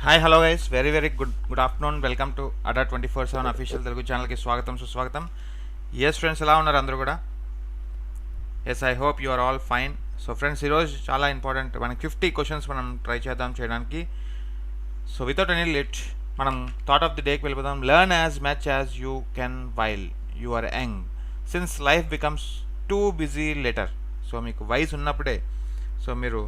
Hi hello guys very good afternoon. Welcome to అడా 24/7 official Telugu ఛానల్కి స్వాగతం సుస్వాగతం. ఎస్ ఫ్రెండ్స్, ఎలా ఉన్నారు అందరూ కూడా? Yes, I hope you are all fine. So friends, ఈరోజు చాలా ఇంపార్టెంట్, మనకి 50 క్వశ్చన్స్ మనం ట్రై చేయడానికి. సో వితౌట్ ఎనీ లేట్ మనం థాట్ ఆఫ్ ది డేకి వెళ్ళిపోదాం. Learn as much as you can while you are young, since life becomes too busy later. So మీకు వయసు ఉన్నప్పుడే, సో మీరు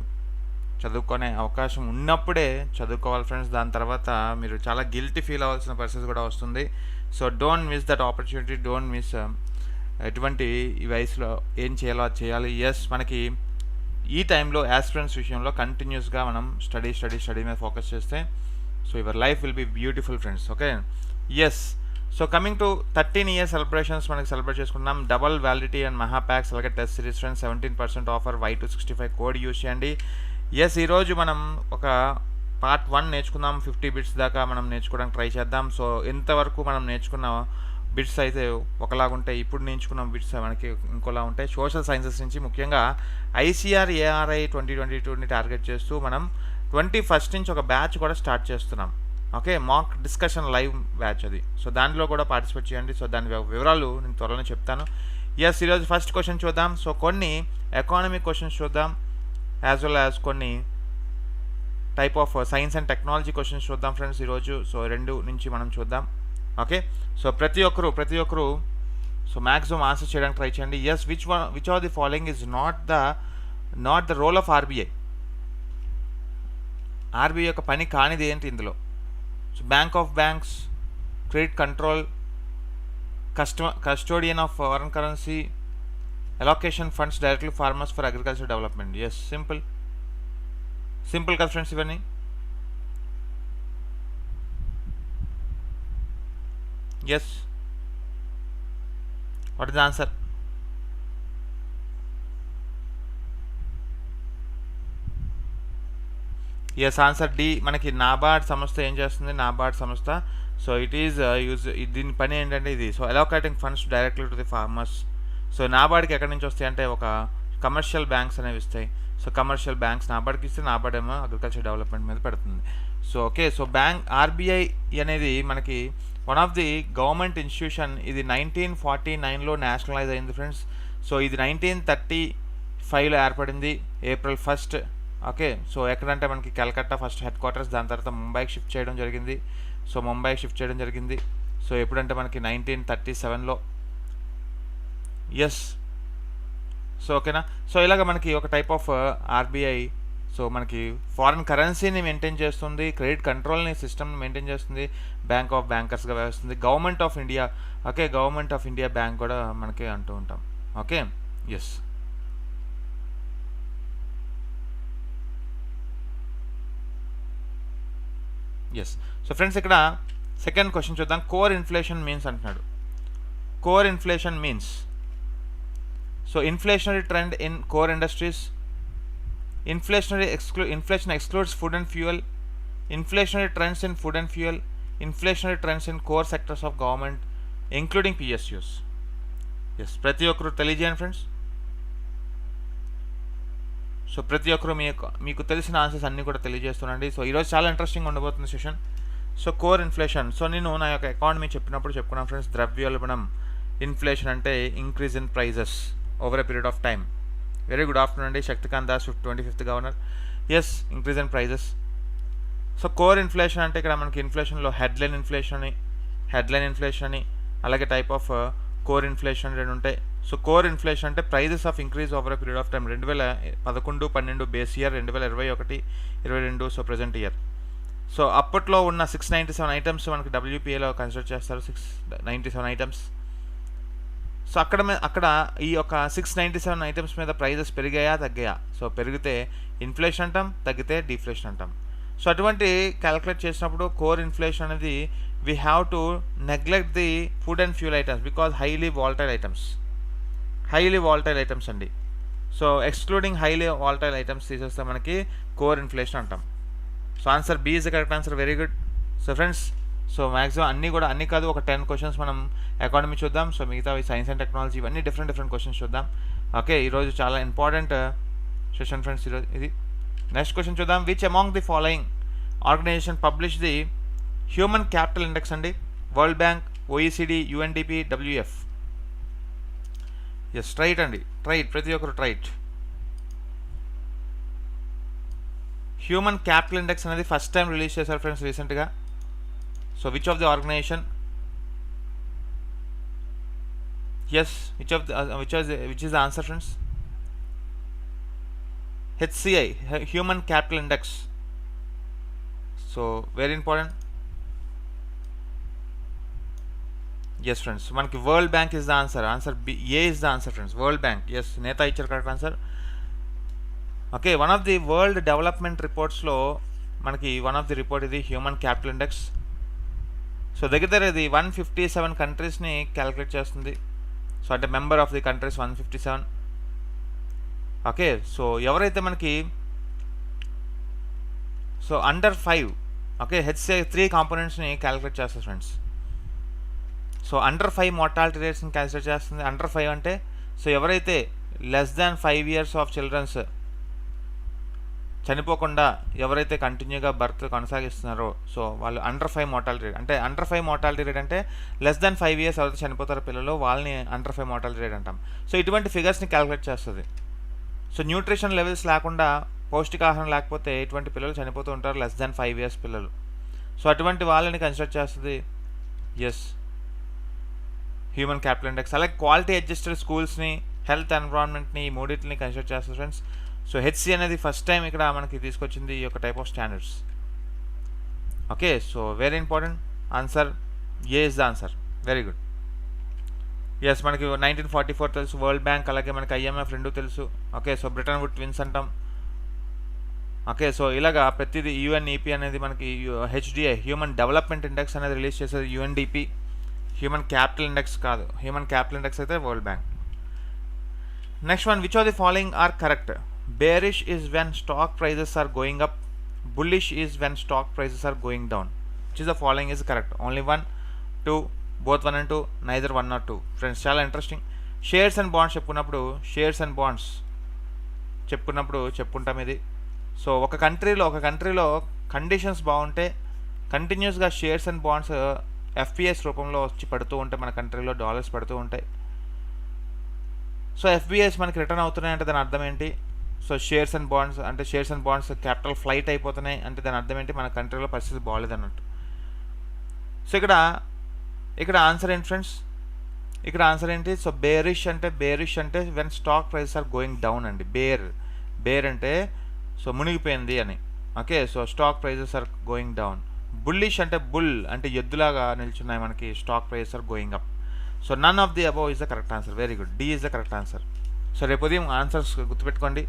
చదువుకునే అవకాశం ఉన్నప్పుడే చదువుకోవాలి ఫ్రెండ్స్. దాని తర్వాత మీరు చాలా గిల్టీ ఫీల్ అవ్వాల్సిన పరిస్థితి కూడా వస్తుంది. So don't miss that opportunity, don't miss. ఎటువంటి ఈ వయసులో ఏం చేయాలో అది చేయాలి. ఎస్, మనకి ఈ టైంలో యాస్పిరెంట్స్ విషయంలో కంటిన్యూస్గా మనం స్టడీ మీద ఫోకస్ చేస్తే so your life will be beautiful friends. Okay, yes. So coming to 13 years celebrations మనకి సెలబ్రేట్ చేసుకున్నాం. డబల్ వ్యాలిడిటీ అండ్ మహాప్యాక్ అలాగే test series friends. 17% offer, Y265 code use చేయండి. ఎస్, ఈరోజు మనం ఒక పార్ట్ 1 నేర్చుకుందాం. 50 బిట్స్ దాకా మనం నేర్చుకోవడానికి ట్రై చేద్దాం. సో ఇంతవరకు మనం నేర్చుకున్న బిట్స్ అయితే ఒకలాగుంటాయి, ఇప్పుడు నేర్చుకున్న బిట్స్ మనకి ఇంకోలా ఉంటాయి. సోషల్ సైన్సెస్ నుంచి ముఖ్యంగా ICR ARI 2022ని టార్గెట్ చేస్తూ మనం 21st నుంచి ఒక బ్యాచ్ కూడా స్టార్ట్ చేస్తున్నాం. ఓకే, మాక్ డిస్కషన్ లైవ్ బ్యాచ్ అది. సో దాంట్లో కూడా పార్టిసిపేట్ చేయండి. సో దాని వివరాలు నేను త్వరలో చెప్తాను. ఎస్, ఈరోజు ఫస్ట్ క్వశ్చన్ చూద్దాం. సో కొన్ని ఎకానమీ క్వశ్చన్స్ చూద్దాం, యాజ్ వెల్ యాజ్ కొన్ని type of science and technology questions చూద్దాం ఫ్రెండ్స్ ఈరోజు. సో రెండు నుంచి మనం చూద్దాం. ఓకే, సో ప్రతి ఒక్కరు సో మ్యాక్సిమం ఆన్సర్ చేయడానికి ట్రై చేయండి. Yes, which are the following is not the role of RBI యొక్క పని కానిది ఏంటి ఇందులో? So bank of banks, credit control, custodian of foreign currency, allocation funds directly farmers for agriculture development. Yes, simple కదా friends ఇవన్నీ. Yes, what is the answer? Yes, answer D. మనకి NABARD సంస్థ ఏం చేస్తుంది? నాబార్డ్ సంస్థ, సో ఇట్ ఈజ్ దీని పని ఏంటంటే ఇది, so allocating funds directly to the farmers. So నాబార్డ్కి ఎక్కడి నుంచి వస్తాయి అంటే ఒక కమర్షియల్ బ్యాంక్స్ అనేవి ఇస్తాయి. సో కమర్షియల్ బ్యాంక్స్ నాబార్డ్కి ఇస్తే నాబార్డ్ ఏమో అగ్రికల్చర్ డెవలప్మెంట్ మీద పెడుతుంది. సో ఓకే, సో ఆర్బీఐ అనేది మనకి one of the government institution. ఇది 1949లో నేషనలైజ్ అయింది ఫ్రెండ్స్. సో ఇది 1935లో ఏర్పడింది, April 1st. ఓకే, సో ఎక్కడంటే మనకి కలకత్తా ఫస్ట్ హెడ్ క్వార్టర్స్, దాని తర్వాత ముంబైకి షిఫ్ట్ చేయడం జరిగింది. సో ఎప్పుడంటే మనకి 1937లో. ఎస్, సో ఓకేనా. సో ఇలాగ మనకి ఒక టైప్ ఆఫ్ ఆర్బీఐ, సో మనకి ఫారిన్ కరెన్సీని మెయింటైన్ చేస్తుంది, క్రెడిట్ కంట్రోల్ని సిస్టమ్ని మెయింటైన్ చేస్తుంది, బ్యాంక్ ఆఫ్ బ్యాంకర్స్గా వ్యవహరిస్తుంది, government of India. Okay, government of India bank కూడా మనకి అంటూ ఉంటాం. Okay, yes. Yes, so friends ఇక్కడ సెకండ్ క్వశ్చన్ చూద్దాం. కోర్ ఇన్ఫ్లేషన్ మీన్స్ అంటున్నాడు. Core inflation means, so inflationary trend in core industries, inflation excludes food and fuel, inflationary trends in food and fuel, inflationary trends in core sectors of government including PSUs. yes, ప్రతి ఒక్కరు తెలియజేయండి friends. So ప్రతి ఒక్కరు మీకు తెలిసిన answers అన్నీ కూడా తెలియజేస్తున్నాండి. So ఈరోజు చాలా ఇంట్రెస్టింగ్ ఉండబోతుంది session. So core inflation, so నేను నా యొక్క ఎకానమీ చెప్పుకున్నాను ఫ్రెండ్స్. ద్రవ్యోల్బణం, ఇన్ఫ్లేషన్ అంటే increase in prices over a period of time. Very good afternoon అండి, Shaktikanta Das, 25th governor. Yes, increase in prices. So core inflation అంటే ఇక్కడ మనకి ఇన్ఫ్లేషన్లో హెడ్లైన్ ఇన్ఫ్లేషన్ అని అలాగే టైప్ ఆఫ్ కోర్ ఇన్ఫ్లేషన్ రెండు ఉంటాయి. సో కోర్ ఇన్ఫ్లేషన్ అంటే prices of increase over a period of time. 2011-12 base year, 2021-22 so present year. So అప్పట్లో ఉన్న 697 ఐటమ్స్ మనకి WPAలో కన్సిడర్ చేస్తారు. 697 ఐటమ్స్. సో అక్కడ ఈ యొక్క 697 ఐటమ్స్ మీద ప్రైజెస్ పెరిగాయా తగ్గాయా? సో పెరిగితే ఇన్ఫ్లేషన్ అంటాం, తగ్గితే డిఫ్లేషన్ అంటాం. సో అటువంటి క్యాలిక్యులేట్ చేసినప్పుడు కోర్ ఇన్ఫ్లేషన్ అనేది we have to neglect the food and fuel items because highly volatile items అండి. So excluding highly volatile items తీసేస్తే మనకి కోర్ ఇన్ఫ్లేషన్ అంటాం. So answer b is the correct answer. Very good. So friends, so maximum అన్నీ కాదు, ఒక 10 questions మనం economy చూద్దాం. So మిగతా సైన్స్ అండ్ టెక్నాలజీ ఇవన్నీ డిఫరెంట్ క్వశ్చన్స్ చూద్దాం. ఓకే, ఈరోజు చాలా ఇంపార్టెంట్ సెషన్ ఫ్రెండ్స్ ఈరోజు ఇది. నెక్స్ట్ క్వశ్చన్ చూద్దాం. Which among the following organisation publish the human capital index అండి. World Bank, OECD, UNDP, WF. Yes, right అండి, రైట్, ప్రతి ఒక్కరు రైట్. హ్యూమన్ క్యాపిటల్ ఇండెక్స్ అనేది ఫస్ట్ టైం రిలీజ్ చేశారు ఫ్రెండ్స్ రీసెంట్గా. So which of the organisation? Yes, which is the answer friends? HCI, human capital index. So very important. Yes friends, మనకి World Bank is the answer. Answer b, a is the answer friends, World Bank. Yes, నేత ఇచ్చారు correct answer. Okay, one of the world development రిపోర్ట్స్లో మనకి one of the report ఇది human capital index. So దగ్గర ఇది 157 కంట్రీస్ని calculate చేస్తుంది. So అంటే member of the countries 157. Okay, so ఎవరైతే మనకి సో అండర్ 5, ఓకే, HCI 3 కాంపోనెంట్స్ని క్యాలిక్యులేట్ చేస్తారు ఫ్రెండ్స్. సో అండర్ 5 మార్టాలిటీ రేట్స్ని క్యాలిక్యులేట్ చేస్తుంది. అండర్ 5 అంటే సో ఎవరైతే less than 5 years of childrens చనిపోకుండా ఎవరైతే కంటిన్యూగా బర్త్ కొనసాగిస్తున్నారో సో వాళ్ళు అండర్ 5 మార్టాలిటీ రేట్. అంటే అండర్ 5 మార్టాలిటీ రేట్ అంటే లెస్ దాన్ 5 years ఎవరైతే చనిపోతారో పిల్లలు వాళ్ళని అండర్ 5 మార్టాలిటీ రేట్ అంటాం. సో ఇటువంటి ఫిగర్స్ని క్యాలిక్యులేట్ చేస్తుంది. సో న్యూట్రిషన్ లెవెల్స్ లేకుండా, పౌష్టికాహారం లేకపోతే ఇటువంటి పిల్లలు చనిపోతూ ఉంటారు, లెస్ దాన్ 5 years పిల్లలు. సో అటువంటి వాళ్ళని కన్సిడర్ చేస్తుంది ఎస్ హ్యూమన్ క్యాపిటల్ ఇండెక్స్. అలాగే క్వాలిటీ అడ్జస్టెడ్ స్కూల్స్ని, హెల్త్ ఎన్విరాన్మెంట్ని, ఈ మూడింటిని కన్సిడర్ చేస్తుంది ఫ్రెండ్స్. సో HC అనేది ఫస్ట్ టైం ఇక్కడ మనకి తీసుకొచ్చింది ఈ యొక్క type of standards. Okay, so very important answer, A is the answer. Very good. Yes, మనకి 1944 తెలుసు వరల్డ్ బ్యాంక్, అలాగే మనకి IMF రెండు తెలుసు. Okay, so Bretton Wood twins అంటాం. ఓకే, సో ఇలాగా ప్రతిదీ UNEP అనేది మనకి HDI హ్యూమన్ డెవలప్మెంట్ ఇండెక్స్ అనేది రిలీజ్ చేసేది UNDP. హ్యూమన్ క్యాపిటల్ ఇండెక్స్ కాదు, హ్యూమన్ క్యాపిటల్ ఇండెక్స్ అయితే World Bank. Next one, which of the following are correct? Bearish is when stock prices are going up. Bullish is when stock prices are going down. Which is the following is correct? Only 1, 2, both 1 and 2, neither 1 nor 2. Friends, చాలా interesting. Shares and bonds చెప్పుకున్నప్పుడు shares and bonds చెప్పుకుంటాం ఇది. So ఒక కంట్రీలో conditions బాగుంటే కంటిన్యూస్గా shares and bonds FPS రూపంలో వచ్చి పడుతూ ఉంటాయి, మన కంట్రీలో డాలర్స్ పడుతూ ఉంటాయి. సో FBIs మనకి రిటర్న్ అవుతున్నాయంటే దాని అర్థం ఏంటి? So shares and bonds capital flight అయిపోతున్నాయి అంటే దాని అర్థం ఏంటి? మన కంట్రీలో పరిస్థితి బాగాలేదు అన్నట్టు. సో ఇక్కడ ఆన్సర్ ఏంటి ఫ్రెండ్స్? ఇక్కడ ఆన్సర్ ఏంటి? సో బేరిష్ అంటే when stock prices are going down అండి. బేర్ అంటే సో మునిగిపోయింది అని. Okay, so stock prices are going down. Bullish అంటే బుల్ అంటే ఎద్దులాగా నిల్చున్నాయి మనకి, stock prices are going up. So none of the above is the correct answer. Very good, D is the correct answer. So రేపు ఉదయం answers గుర్తుపెట్టుకోండి.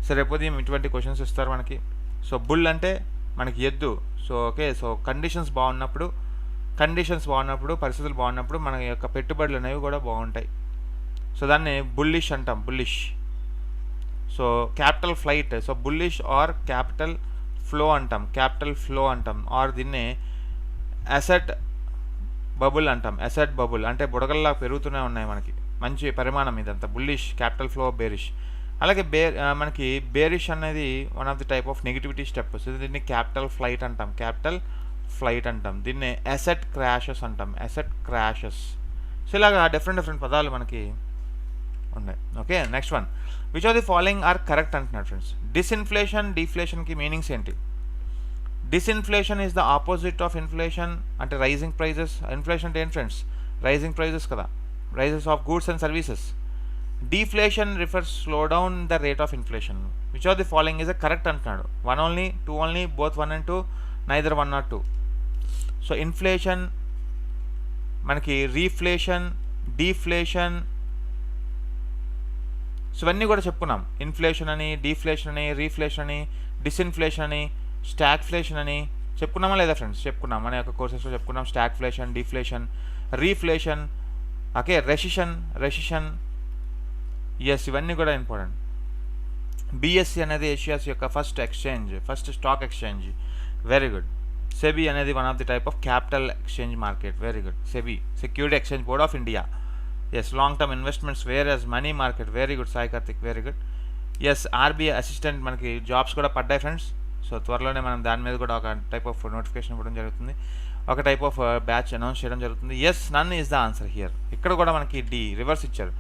So రేపు ఉదయం ఇటువంటి క్వశ్చన్స్ ఇస్తారు మనకి. సో బుల్ అంటే మనకి ఎద్దు. సో ఓకే, సో కండిషన్స్ బాగున్నప్పుడు, పరిస్థితులు బాగున్నప్పుడు మన యొక్క పెట్టుబడులు అనేవి కూడా బాగుంటాయి. సో దాన్ని బుల్లిష్ అంటాం, bullish. So capital flight, so bullish or capital flow అంటాం, ఆర్ దీన్ని అసెట్ బబుల్ అంటాం. అసెట్ బబుల్ అంటే బుడగల్లా పెరుగుతూనే ఉన్నాయి మనకి, మంచి పరిమాణం ఇదంతా. Bullish, capital flow, bearish. అలాగే మనకి బేరిష్ అనేది one of the type of negativity step. So దీన్ని క్యాపిటల్ ఫ్లైట్ అంటాం. దీన్ని అసెట్ క్రాషెస్ అంటాం, సో ఇలాగా డిఫరెంట్ పదాలు మనకి ఉన్నాయి. Okay, next one, which of the following are correct అంటున్నాడు ఫ్రెండ్స్. డిస్ఇన్ఫ్లేషన్, డిఫ్లేషన్కి మీనింగ్స్ ఏంటి? Disinflation is the opposite of inflation. అంటే రైజింగ్ ప్రైజెస్. ఇన్ఫ్లేషన్ అంటే ఏంటి ఫ్రెండ్స్? రైజింగ్ ప్రైజెస్ కదా, rises of goods and services. Deflation refers slow down the rate of inflation. Which of the following is a correct అంటున్నాడు? 1 only, 2 only, both 1 and 2, neither 1 nor 2. So inflation మనకి reflation, deflation, so ఇవన్నీ కూడా చెప్పుకున్నాం. Inflation అని, deflation అని, reflation అని, డిస్ఇన్ఫ్లేషన్ అని, stagflation అని చెప్పుకున్నామా లేదా ఫ్రెండ్స్? చెప్పుకున్నాం, మన యొక్క కోర్సెస్లో చెప్పుకున్నాం. Stagflation, deflation, reflation, okay, recession. Yes, ఇవన్నీ కూడా ఇంపార్టెంట్. BSC అనేది ఏషియాస్ యొక్క first stock exchange. Very good. SEBI అనేది one of the type of capital exchange market. Very good. SEBI, security exchange board of India. Yes, long term investments whereas money market. Very good Sai Karthik, very good. Yes, RBI assistant మనకి jobs కూడా పడ్డాయి friends. So త్వరలోనే మనం దాని మీద కూడా ఒక type of notification ఇవ్వడం జరుగుతుంది, ఒక టైప్ ఆఫ్ బ్యాచ్ అనౌన్స్ చేయడం జరుగుతుంది. Yes, none is the answer here. ఇక్కడ కూడా మనకి డి రివర్స్ ఇచ్చారు.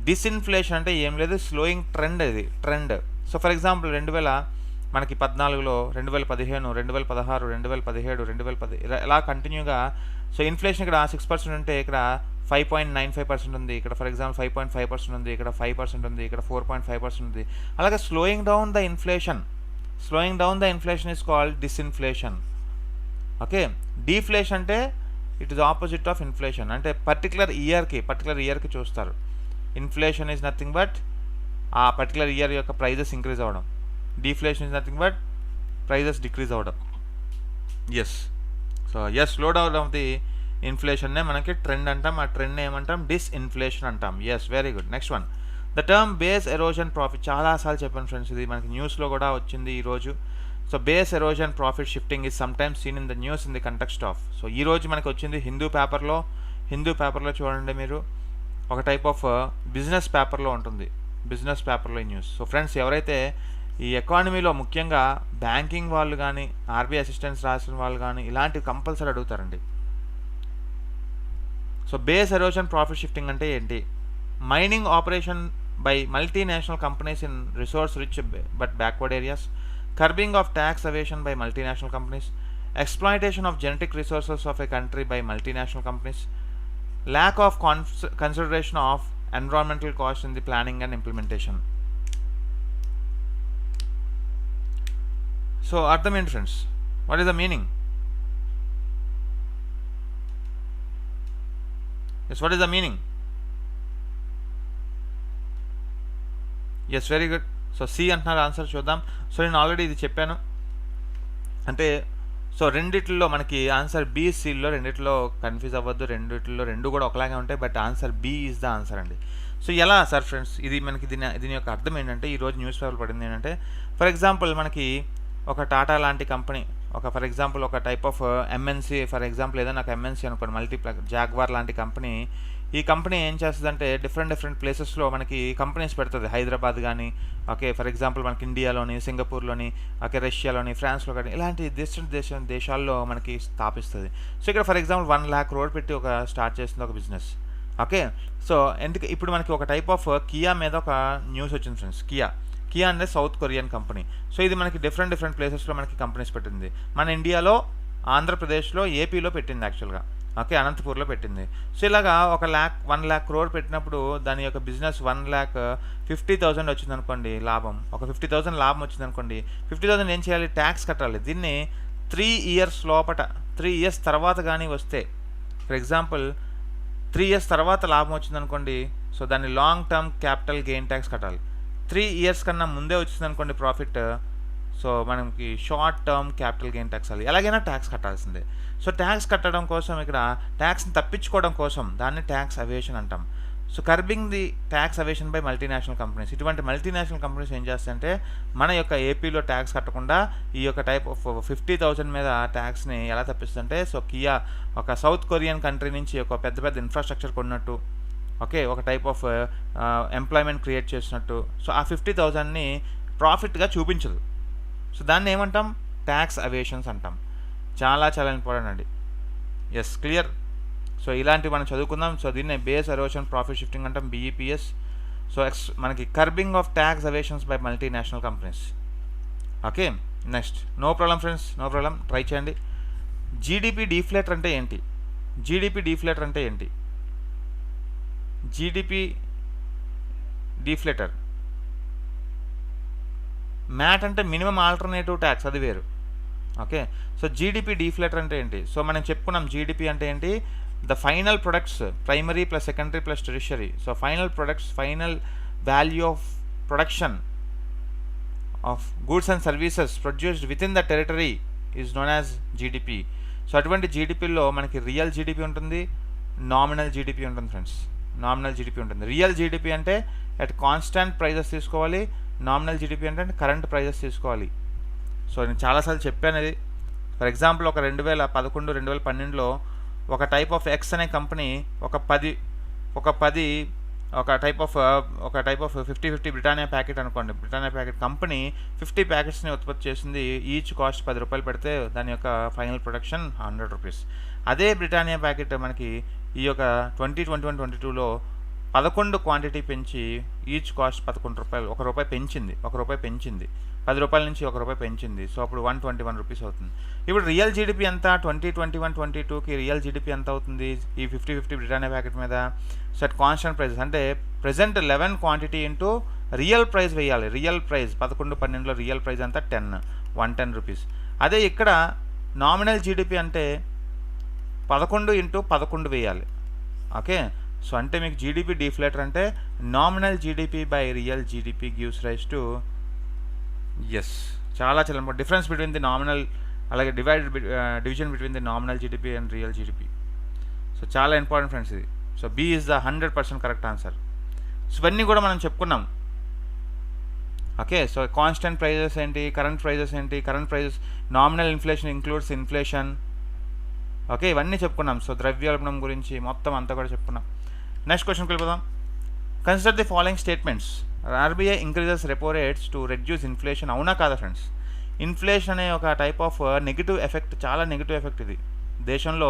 డిస్ఇన్ఫ్లేషన్ అంటే ఏం లేదు, స్లోయింగ్ ట్రెండ్. ఇది ట్రెండ్. సో ఫర్ ఎగ్జాంపుల్ 2014లో 2015, 2016, 2017, 2010 ఇలా కంటిన్యూగా. సో ఇన్ఫ్లేషన్ ఇక్కడ 6% ఉంటే ఇక్కడ 5.95% ఉంది, ఇక్కడ ఫర్ ఎగ్జాంపుల్ 5.5% ఉంది, ఇక్కడ 5% ఉంది, ఇక్కడ 4.5% ఉంది. అలాగే slowing down the inflation is called disinflation. Okay, deflation అంటే it is opposite of inflation, అంటే పర్టికులర్ ఇయర్కి చూస్తారు. ఇన్ఫ్లేషన్ ఈజ్ నథింగ్ బట్ ఆ పర్టికులర్ ఇయర్ యొక్క ప్రైజెస్ ఇంక్రీజ్ అవ్వడం. Deflation is nothing but prices decrease అవ్వడం. Yes, so slow down of the ఇన్ఫ్లేషన్నే మనకి ట్రెండ్ అంటాం. ఆ ట్రెండ్ ఏమంటాం, డిస్ఇన్ఫ్లేషన్ అంటాం. Yes, very good. Next one, the term base erosion profit. చాలాసార్లు చెప్పాను ఫ్రెండ్స్, ఇది మనకి న్యూస్లో కూడా వచ్చింది ఈరోజు. So base erosion profit shifting is sometimes seen in the news in the context of. So ఈరోజు మనకి వచ్చింది హిందూ పేపర్లో చూడండి మీరు, ఒక టైప్ ఆఫ్ బిజినెస్ పేపర్లో ఉంటుంది, బిజినెస్ పేపర్లో ఈ న్యూస్. సో ఫ్రెండ్స్, ఎవరైతే ఈ ఎకానమీలో ముఖ్యంగా బ్యాంకింగ్ వాళ్ళు కానీ, ఆర్బీఐ అసిస్టెంట్స్ రాసిన వాళ్ళు కానీ ఇలాంటివి కంపల్సరీ అడుగుతారండి. So base erosion profit shifting అంటే ఏంటి? Mining operation by multinational companies in resource rich but backward areas, curbing of tax evasion by multinational companies, exploitation of genetic resources of a country by multinational companies, lack of consideration of environmental costs in the planning and implementation. So అర్థం ఏంటి friends? What is the meaning? Yes, what is the meaning? Yes, very good. So C అంటున్నారు answer. చూద్దాం. So నేను already ఇది చెప్పాను, అంటే so రెండిట్లో మనకి ఆన్సర్ బి, సిలో రెండిట్లో కన్ఫ్యూజ్ అవ్వద్దు, రెండు కూడా ఒకలాగే ఉంటాయి, but answer B is the answer అండి. సో ఎలా సార్ ఫ్రెండ్స్, ఇది మనకి దీని యొక్క అర్థం ఏంటంటే, ఈరోజు న్యూస్ పేపర్ పడింది ఏంటంటే, ఫర్ ఎగ్జాంపుల్ మనకి ఒక టాటా లాంటి కంపెనీ, ఫర్ ఎగ్జాంపుల్ ఒక type of MNC, for example ఏదైనా ఒక ఎంఎన్సీ అనుకోండి, మల్టీప్లెక్స్ జాగ్వార్ లాంటి కంపెనీ. ఈ కంపెనీ ఏం చేస్తుందంటే డిఫరెంట్ ప్లేసెస్లో మనకి కంపెనీస్ పెడుతుంది, హైదరాబాద్ కానీ, ఓకే ఫర్ ఎగ్జాంపుల్ మనకి ఇండియాలోని, సింగపూర్లోని, ఓకే రష్యాలోని, ఫ్రాన్స్లో కానీ ఇలాంటి దేశాల్లో మనకి స్థాపిస్తుంది. సో ఇక్కడ ఫర్ ఎగ్జాంపుల్ 1 lakh crore పెట్టి స్టార్ట్ చేస్తుంది ఒక బిజినెస్. ఓకే, సో ఇప్పుడు మనకి ఒక టైప్ ఆఫ్ కియా మీద ఒక న్యూస్ వచ్చింది ఫ్రెండ్స్. కియా అంటే సౌత్ కొరియన్ కంపెనీ. సో ఇది మనకి డిఫరెంట్ ప్లేసెస్లో మనకి కంపెనీస్ పెట్టింది. మన ఇండియాలో, ఆంధ్రప్రదేశ్లో, ఏపీలో పెట్టింది యాక్చువల్గా. ఓకే, అనంతపూర్లో పెట్టింది. సో ఇలాగా 1 lakh crore పెట్టినప్పుడు దాని యొక్క బిజినెస్ 1,50,000 వచ్చింది అనుకోండి లాభం, ఒక 50,000 లాభం వచ్చింది అనుకోండి, 50,000 ఏం చేయాలి, ట్యాక్స్ కట్టాలి. దీన్ని 3 years లోపట, 3 years తర్వాత కానీ వస్తే, ఫర్ ఎగ్జాంపుల్ 3 years తర్వాత లాభం వచ్చింది అనుకోండి, సో దాన్ని long term capital gain tax కట్టాలి. 3 years కన్నా ముందే వచ్చింది అనుకోండి ప్రాఫిట్, సో మనకి short term capital gain tax అది ఎలాగైనా ట్యాక్స్ కట్టాల్సిందే. సో ట్యాక్స్ కట్టడం కోసం, ఇక్కడ ట్యాక్స్ని తప్పించుకోవడం కోసం దాన్ని ట్యాక్స్ అవేషన్ అంటాం. So kerbing the tax aviation by multinational companies. ఇటువంటి మల్టీనేషనల్ కంపెనీస్ ఏం చేస్తాయంటే మన యొక్క ఏపీలో ట్యాక్స్ కట్టకుండా ఈ యొక్క టైప్ ఆఫ్ 50,000 మీద ట్యాక్స్ని ఎలా తప్పిస్తుందంటే, సో కియా ఒక సౌత్ కొరియన్ కంట్రీ నుంచి ఒక పెద్ద ఇన్ఫ్రాస్ట్రక్చర్ కొన్నట్టు, ఓకే ఒక టైప్ ఆఫ్ ఎంప్లాయ్మెంట్ క్రియేట్ చేసినట్టు, సో ఆ 50,000ని ప్రాఫిట్గా చూపించదు. సో దాన్ని ఏమంటాం, ట్యాక్స్ అవేషన్స్ అంటాం. చాలా ఇంపార్టెంట్ అండి. Yes, clear. సో ఇలాంటివి మనం చదువుకుందాం. సో దీన్ని బేస్ ఎరోషన్ ప్రాఫిట్ షిఫ్టింగ్ అంటాం, BEPS. సో మనకి curbing of tax evasions by multinational companies. Okay, next. No problem friends, no problem, try చేయండి. జీడిపి డిఫ్లేటర్ అంటే ఏంటి? జీడిపి డిఫ్లేటర్, మ్యాట్ అంటే మినిమం ఆల్టర్నేటివ్ ట్యాక్స్, అది వేరు. ఓకే, సో జీడిపి డిఫ్లేటర్ అంటే ఏంటి? సో మనం చెప్పుకున్నాం జీడిపి అంటే ఏంటి, the final products, primary plus secondary plus tertiary. So final products, final value of production of goods and services produced with in the territory is known as GDP. So అటువంటి జీడిపిలో మనకి real GDP ఉంటుంది, nominal GDP ఉంటుంది friends. Nominal GDP ఉంటుంది. Real GDP అంటే at constant prices తీసుకోవాలి, nominal GDP అంటే current prices తీసుకోవాలి. సో నేను చాలాసార్లు చెప్పాను ఇది. ఫర్ ఎగ్జాంపుల్ ఒక 2011, 2012లో ఒక టైప్ ఆఫ్ ఎక్స్ అనే కంపెనీ ఒక 10 ఒక టైప్ ఆఫ్ 50-50 బ్రిటానియా ప్యాకెట్ అనుకోండి. బ్రిటానియా ప్యాకెట్ కంపెనీ 50 ప్యాకెట్స్ని ఉత్పత్తి చేసింది. ఈచ్ కాస్ట్ 10 రూపాయలు పెడితే దాని యొక్క ఫైనల్ ప్రొడక్షన్ 100 రూపీస్. అదే బ్రిటానియా ప్యాకెట్ మనకి ఈ యొక్క 2021-22లో 11 క్వాంటిటీ పెంచి ఈచ్ కాస్ట్ 11 రూపాయలు, ఒక రూపాయి పెంచింది 10 రూపాయల నుంచి 1 రూపాయి పెంచింది. సో అప్పుడు 121 రూపీస్ అవుతుంది. ఇప్పుడు రియల్ జీడిపి ఎంత 2021-22కి రియల్ జీడిపి ఎంత అవుతుంది ఈ 50-50 బ్రిటానియా ప్యాకెట్ మీద? సో అట్ కాన్స్టెంట్ ప్రైజెస్ అంటే present 11 quantity into real price వేయాలి. రియల్ ప్రైస్ 11-12లో రియల్ ప్రైస్ అంతా 110 రూపీస్. అదే ఇక్కడ నామినల్ జీడిపి అంటే 11 ఇంటూ 11 వేయాలి. ఓకే, సో అంటే మీకు జీడిపి డిఫ్లేటర్ అంటే nominal GDP by real GDP gives rise to చాలా డిఫరెన్స్ బిట్వీన్ ది నామినల్, అలాగే division between the nominal GDP and real GDP. So చాలా ఇంపార్టెంట్ ఫ్రెండ్స్ ఇది. So B is the 100% correct answer. So ఇవన్నీ కూడా మనం చెప్పుకున్నాం. Okay, so constant prices ఏంటి, current prices ఏంటి, current prices nominal inflation includes inflation. Okay, ఇవన్నీ చెప్పుకున్నాం. సో ద్రవ్యోల్బణం గురించి మొత్తం అంతా కూడా చెప్పుకున్నాం. నెక్స్ట్ క్వశ్చన్కి వెళ్ళిపోదాం. Consider the following statements. RBI increases repo rates to reduce inflation. అవునా కాదా ఫ్రెండ్స్? ఇన్ఫ్లేషన్ అనే ఒక టైప్ ఆఫ్ నెగిటివ్ ఎఫెక్ట్, చాలా నెగిటివ్ ఎఫెక్ట్ ఇది. దేశంలో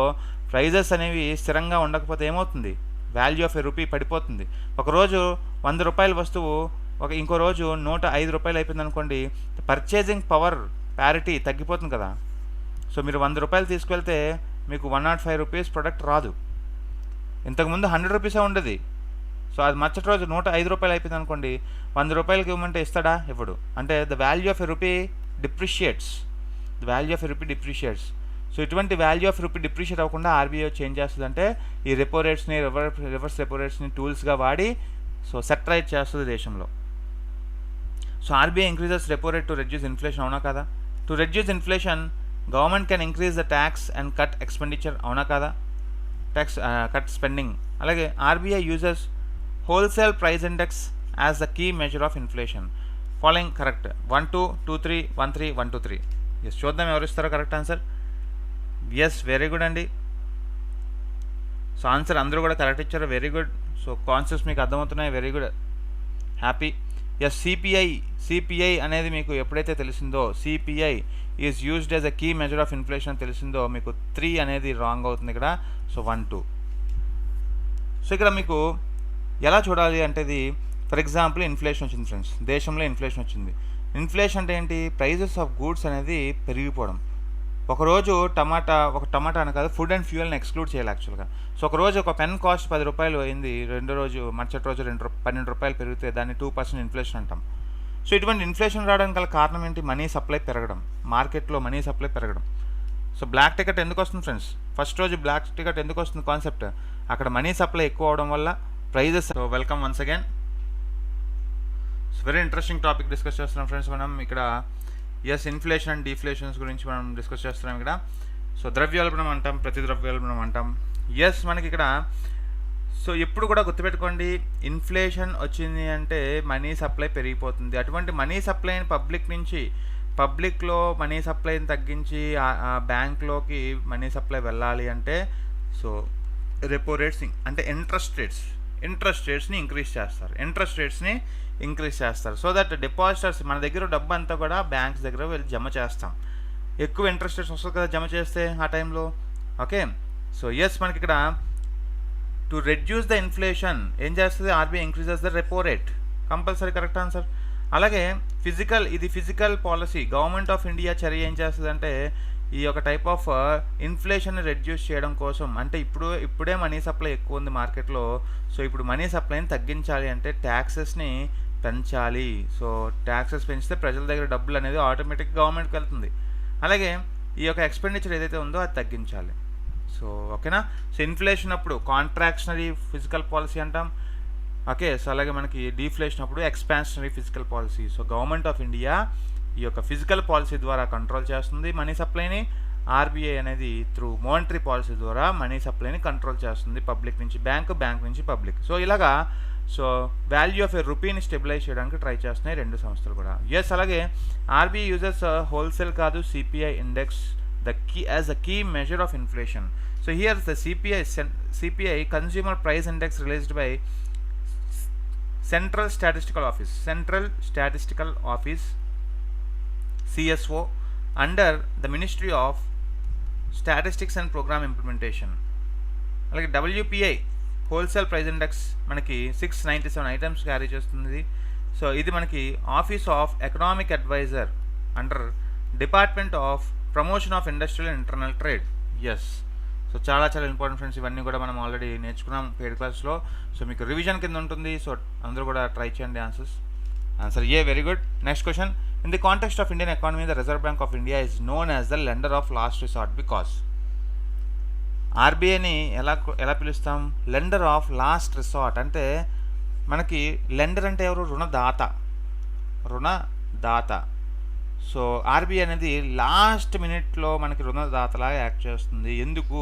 ప్రైజెస్ అనేవి స్థిరంగా ఉండకపోతే ఏమవుతుంది? వాల్యూ ఆఫ్ ఎ రూపీ పడిపోతుంది. ఒకరోజు 100 రూపాయల వస్తువు ఇంకో రోజు 105 రూపాయలు అయిపోయింది అనుకోండి, పర్చేజింగ్ పవర్ ప్యారిటీ తగ్గిపోతుంది కదా. సో మీరు 100 రూపాయలు తీసుకెళ్తే మీకు 105 రూపీస్ ప్రొడక్ట్ రాదు. ఇంతకుముందు 100 రూపీసే ఉండదు. సో అది మరుసటి రోజు 105 రూపాయలు అయిపోయింది అనుకోండి, 100 రూపాయలకి ఇవ్వమంటే ఇస్తాడా? ఇవ్వడు. అంటే the value of a rupee depreciates. So ఇటువంటి వాల్యూ ఆఫ్ రూపీ డిప్రిషియేట్ అవ్వకుండా ఆర్బీఐ చేంజ్ చేస్తుంది. అంటే ఈ రెపో రేట్స్ని, రివర్స్ రెపో రేట్స్ని టూల్స్గా వాడి సో సెటరైట్ చేస్తుంది దేశంలో. So RBI increases repo rate to reduce inflation. అవునా కదా? To reduce inflation government can increase the tax and cut expenditure. అవునా కదా? Tax cut spending. అలాగే RBI uses wholesale price index as the key measure of inflation. Following correct. 1 2 2 3 1 3 1 2 3. చూద్దాం ఎవరు ఇస్తారో correct answer. Very good అండి. So answer అందరూ కూడా correct ఇచ్చారు. Very good. సో కాన్సెప్ట్స్ మీకు అర్థమవుతున్నాయి. Very good, happy. సిపిఐ అనేది మీకు ఎప్పుడైతే తెలిసిందో, CPI is used as a key measure of inflation తెలిసిందో, మీకు 3 అనేది రాంగ్ అవుతుంది ఇక్కడ. సో 1 2. సో ఇక్కడ మీకు ఎలా చూడాలి అంటే ఇది, ఫర్ ఎగ్జాంపుల్ ఇన్ఫ్లేషన్ వచ్చింది ఫ్రెండ్స్, దేశంలో ఇన్ఫ్లేషన్ వచ్చింది. ఇన్ఫ్లేషన్ అంటే ఏంటి? ప్రైజెస్ ఆఫ్ గూడ్స్ అనేది పెరిగిపోవడం. ఒకరోజు టమాటా అని కాదు, ఫుడ్ అండ్ ఫ్యూయల్ని ఎక్స్క్లూడ్ చేయాలి యాక్చువల్గా. సో ఒకరోజు ఒక పెన్ కాస్ట్ 10 రూపాయలు అయింది, మరుసటి రోజు 12 రూపాయలు పెరిగితే దాన్ని 2% ఇన్ఫ్లేషన్ అంటాం. సో ఇటువంటి ఇన్ఫ్లేషన్ రావడానికి గల కారణం ఏంటి? మనీ సప్లై పెరగడం, మార్కెట్లో మనీ సప్లై పెరగడం. సో బ్లాక్ టికెట్ ఎందుకు వస్తుంది ఫ్రెండ్స్? ఫస్ట్ రోజు బ్లాక్ టికెట్ ఎందుకు వస్తుంది కాన్సెప్ట్? అక్కడ మనీ సప్లై ఎక్కువ అవడం వల్ల prices. So welcome once again. So very interesting topic discuss చేస్తున్నాం ఫ్రెండ్స్ మనం ఇక్కడ. ఇన్ఫ్లేషన్ అండ్ డిఫ్లేషన్స్ గురించి మనం డిస్కస్ చేస్తున్నాం ఇక్కడ. సో ద్రవ్యోల్బణం అంటాం, ప్రతి ద్రవ్యోల్బణం అంటాం. మనకి ఇక్కడ సో ఎప్పుడు కూడా గుర్తుపెట్టుకోండి, ఇన్ఫ్లేషన్ వచ్చింది అంటే మనీ సప్లై పెరిగిపోతుంది. అటువంటి మనీ సప్లైని పబ్లిక్లో మనీ సప్లైని తగ్గించి బ్యాంక్లోకి మనీ సప్లై వెళ్ళాలి అంటే సో రెపో రేట్స్ అంటే ఇంట్రెస్ట్ రేట్స్ని ఇంక్రీజ్ చేస్తారు. సో దట్ డిపాజిటర్స్, మన దగ్గర డబ్బు అంతా కూడా బ్యాంక్స్ దగ్గర వెళ్ళి జమ చేస్తాం. ఎక్కువ ఇంట్రెస్ట్ రేట్స్ వస్తుంది కదా జమ చేస్తే ఆ టైంలో. ఓకే, సో మనకి ఇక్కడ టు రెడ్యూస్ ద ఇన్ఫ్లేషన్ ఏం చేస్తుంది? RBI increases the repo rate. Compulsory correct answer. అలాగే physical policy, government of India చర్య ఏం చేస్తుంది అంటే ఈ యొక్క టైప్ ఆఫ్ ఇన్ఫ్లేషన్ని రెడ్యూస్ చేయడం కోసం, అంటే ఇప్పుడే మనీ సప్లై ఎక్కువ ఉంది మార్కెట్లో. సో ఇప్పుడు మనీ సప్లైని తగ్గించాలి అంటే ట్యాక్సెస్ని పెంచాలి. సో ట్యాక్సెస్ పెంచితే ప్రజల దగ్గర డబ్బులు అనేది ఆటోమేటిక్గా గవర్నమెంట్కి వెళ్తుంది. అలాగే ఈ యొక్క ఎక్స్పెండిచర్ ఏదైతే ఉందో అది తగ్గించాలి. సో ఓకేనా? సో ఇన్ఫ్లేషన్ అప్పుడు కాంట్రాక్షనరీ ఫిజికల్ పాలసీ అంటాం. ఓకే, సో అలాగే మనకి డిఫ్లేషన్ అప్పుడు expansionary physical policy. So government of India ఈ యొక్క ఫిజికల్ పాలసీ ద్వారా కంట్రోల్ చేస్తుంది మనీ సప్లైని. ఆర్బీఐ అనేది త్రూ మోనిటరీ పాలసీ ద్వారా మనీ సప్లైని కంట్రోల్ చేస్తుంది, పబ్లిక్ నుంచి బ్యాంక్ నుంచి పబ్లిక్. సో ఇలాగా సో వాల్యూ ఆఫ్ ఎ రూపీని స్టెబిలైజ్ చేయడానికి ట్రై చేస్తున్నాయి రెండు సంస్థలు కూడా. అలాగే ఆర్బీఐ యూజెస్ హోల్సేల్ కాదు CPI index as a key measure of inflation. So here the CPI consumer price index released by central statistical office CSO under the ministry of statistics and programme implementation. అలాగే WPI wholesale price index మనకి 697 items carry చేస్తుంది. So ఇది మనకి office of economic advisor under department of promotion of industrial and internal trade. Yes, so చాలా important friends. ఇవన్నీ కూడా మనం already నేర్చుకున్నాం పెయిడ్ క్లాస్లో. సో మీకు రివిజన్ కింద ఉంటుంది. సో అందరూ కూడా ట్రై చేయండి answer a. Very good. Next question. In the context of Indian economy the Reserve Bank of India is known as the lender of last resort because. ఆర్బీఐని ఎలా పిలుస్తాం? Lender of last resort. అంటే మనకి lender అంటే ఎవరు? రుణదాత. So RBI అనేది last మినిట్లో మనకి రుణదాతలాగా యాక్ట్ చేస్తుంది. ఎందుకు?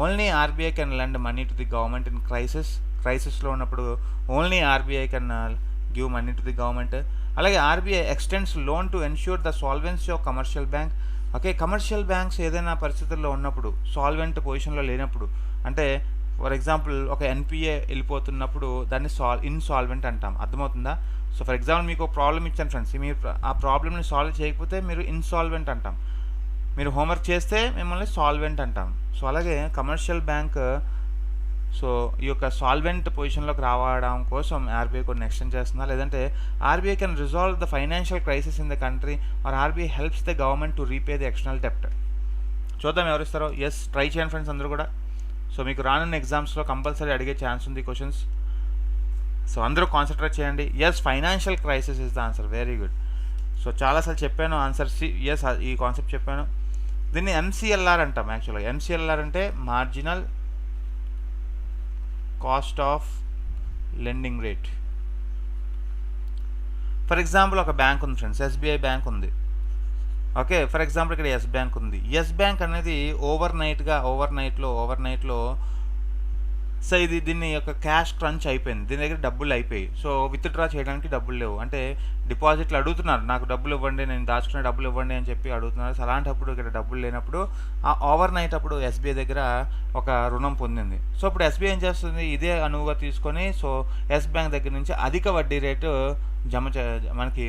Only RBI can lend money to the government in క్రైసిస్లో ఉన్నప్పుడు only RBI can give money to the government. అలాగే RBI extends loan to ensure the solvency of commercial bank. Okay, commercial banks ఏదైనా పరిస్థితుల్లో ఉన్నప్పుడు, solvent పొజిషన్లో లేనప్పుడు, అంటే for example ఒక ఎన్పిఏ వెళ్ళిపోతున్నప్పుడు దాన్ని ఇన్సాల్వెంట్ అంటాం. అర్థమవుతుందా? సో ఫర్ ఎగ్జాంపుల్ మీకు ఒక ప్రాబ్లమ్ ఇచ్చాను ఫ్రెండ్స్, మీరు ఆ ప్రాబ్లమ్ని సాల్వ్ చేయకపోతే మీరు ఇన్సాల్వెంట్ అంటాం. మీరు హోంవర్క్ చేస్తే మిమ్మల్ని సాల్వెంట్ అంటాం. సో అలాగే కమర్షియల్ బ్యాంక్ సో ఈ యొక్క సాల్వెంట్ పొజిషన్లోకి రావడం కోసం ఆర్బీఐ కొన్ని ఎక్స్టెండ్ చేస్తున్నా. లేదంటే RBI can resolve the financial crisis in the country or RBI helps the government to repay the external డెప్ట్. చూద్దాం ఎవరిస్తారో. ఎస్, ట్రై చేయండి ఫ్రెండ్స్ అందరూ కూడా. సో మీకు రానున్న ఎగ్జామ్స్లో కంపల్సరీ అడిగే ఛాన్స్ ఉంది క్వశ్చన్స్. సో అందరూ కాన్సన్ట్రేట్ చేయండి. Yes, financial crisis is the answer. Very good. So చాలాసార్లు చెప్పాను ఆన్సర్ ఎస్, ఈ కాన్సెప్ట్ చెప్పాను. దీన్ని ఎంసీఎల్ఆర్ అంటాం. యాక్చువల్గా ఎంసీఎల్ఆర్ అంటే marginal cost of lending rate. For example ఒక బ్యాంక్ ఉంది ఫ్రెండ్స్, ఎస్బీఐ బ్యాంక్ ఉంది. ఓకే, ఫర్ ఎగ్జాంపుల్ ఇక్కడ ఎస్ బ్యాంక్ ఉంది. ఎస్ బ్యాంక్ అనేది ఓవర్ నైట్లో సో దీన్ని యొక్క క్యాష్ క్రంచ్ అయిపోయింది, దీని దగ్గర డబ్బులు అయిపోయి. సో విత్డ్రా చేయడానికి డబ్బులు లేవు. అంటే డిపాజిట్లు అడుగుతున్నారు, నాకు డబ్బులు ఇవ్వండి, నేను దాచుకునే డబ్బులు ఇవ్వండి అని చెప్పి అడుగుతున్నారు. సో అలాంటప్పుడు ఇక్కడ డబ్బులు లేనప్పుడు ఆ ఓవర్ నైట్ అప్పుడు ఎస్బీఐ దగ్గర ఒక రుణం పొందింది. సో ఇప్పుడు ఎస్బీఐ ఏం చేస్తుంది? ఇదే అనువుగా తీసుకొని సో ఎస్ బ్యాంక్ దగ్గర నుంచి అధిక వడ్డీ రేటు మనకి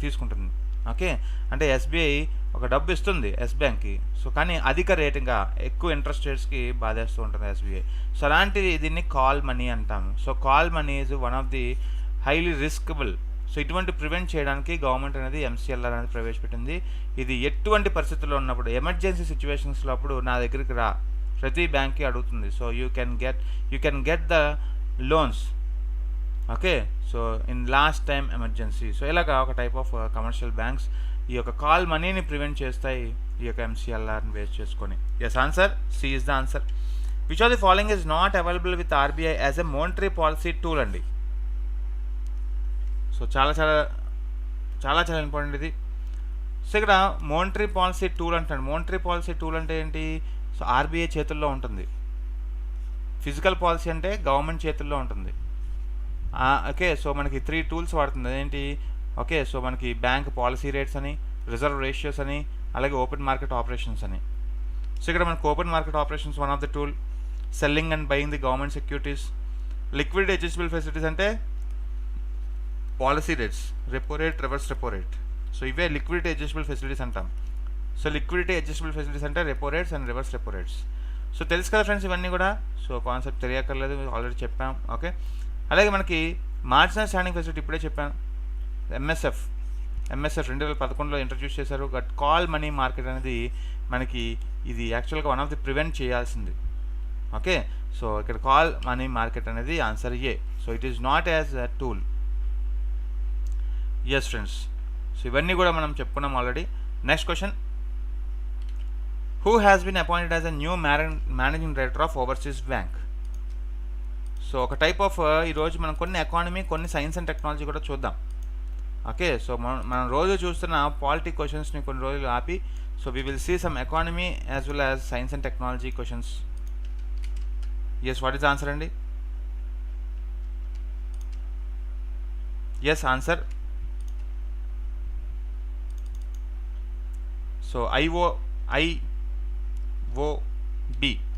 తీసుకుంటుంది. ఓకే, అంటే ఎస్బీఐ ఒక డబ్బు ఇస్తుంది ఎస్ బ్యాంక్కి. సో కానీ అధిక రేటుగా ఎక్కువ ఇంట్రెస్ట్ రేట్స్కి బాధేస్తూ ఉంటుంది ఎస్బీఐ. సో అలాంటిది దీన్ని కాల్ మనీ అంటాము. So call money is one of the highly riskable. So ఇటువంటి ప్రివెంట్ చేయడానికి గవర్నమెంట్ అనేది ఎంసీఎల్ఆర్ అనేది ప్రవేశపెట్టింది. ఇది ఎటువంటి పరిస్థితుల్లో ఉన్నప్పుడు, ఎమర్జెన్సీ సిచ్యువేషన్స్లో అప్పుడు నా దగ్గరికి రా, ప్రతి బ్యాంక్కి అడుగుతుంది. So you can get the loans. Okay, so in last time emergency. So ఇలాగా ఒక టైప్ ఆఫ్ కమర్షియల్ బ్యాంక్స్ ఈ యొక్క కాల్ మనీని ప్రివెంట్ చేస్తాయి ఈ యొక్క ఎంసీఎల్ఆర్ని బేస్ చేసుకొని. Yes, answer C is the answer. Which of the following is not available with RBI as a monetary policy tool అండి. సో చాలా ఇంపార్టెంట్ ఇది. సో ఇక్కడ మోనిటరీ పాలసీ టూల్ అంటాడు. మోనిటరీ పాలసీ టూల్ అంటే ఏంటి? సో ఆర్బీఐ చేతుల్లో ఉంటుంది. Physical policy అంటే గవర్నమెంట్ చేతుల్లో ఉంటుంది. ఓకే, సో మనకి 3 టూల్స్ వాడుతుంది. అదేంటి? ఓకే, సో మనకి బ్యాంక్ పాలసీ రేట్స్ అని, రిజర్వ్ రేషియోస్ అని, అలాగే ఓపెన్ మార్కెట్ ఆపరేషన్స్ అని. సో ఇక్కడ మనకు open market operations one of the tool. Selling and buying the government securities. Liquidity adjustable facilities అంటే policy rates, repo rate, reverse repo rate. So ఇవే liquidity adjustable facilities అంటాం. So liquidity adjustable facilities అంటే repo rates and reverse repo rates. So తెలుసు కదా friends ఇవన్నీ కూడా. So concept తెలియక్కర్లేదు, already చెప్పాం. ఓకే, అలాగే మనకి మార్జినల్ స్టాండింగ్ ఫెసిలిటీ ఇప్పుడే చెప్పాను. ఎంఎస్ఎఫ్ 2011లో ఇంట్రడ్యూస్ చేశారు. బట్ కాల్ మనీ మార్కెట్ అనేది మనకి ఇది యాక్చువల్గా వన్ ఆఫ్ ది ప్రివెంట్ చేయాల్సింది. ఓకే, సో ఇక్కడ కాల్ మనీ మార్కెట్ అనేది answer A. So it is not as a tool. Yes friends, so ఇవన్నీ కూడా మనం చెప్పుకున్నాం already. Next question. Who has been appointed as a new managing director of overseas bank? So ఒక type of ఈరోజు మనం కొన్ని economy, కొన్ని science and technology కూడా చూద్దాం. ఓకే, సో మనం రోజు చూస్తున్న పాలిటీ క్వశ్చన్స్ని కొన్ని రోజులు ఆపి so we will see some economy as well as science and technology questions. Yes, what is answer అండి? Yes, answer. So IOB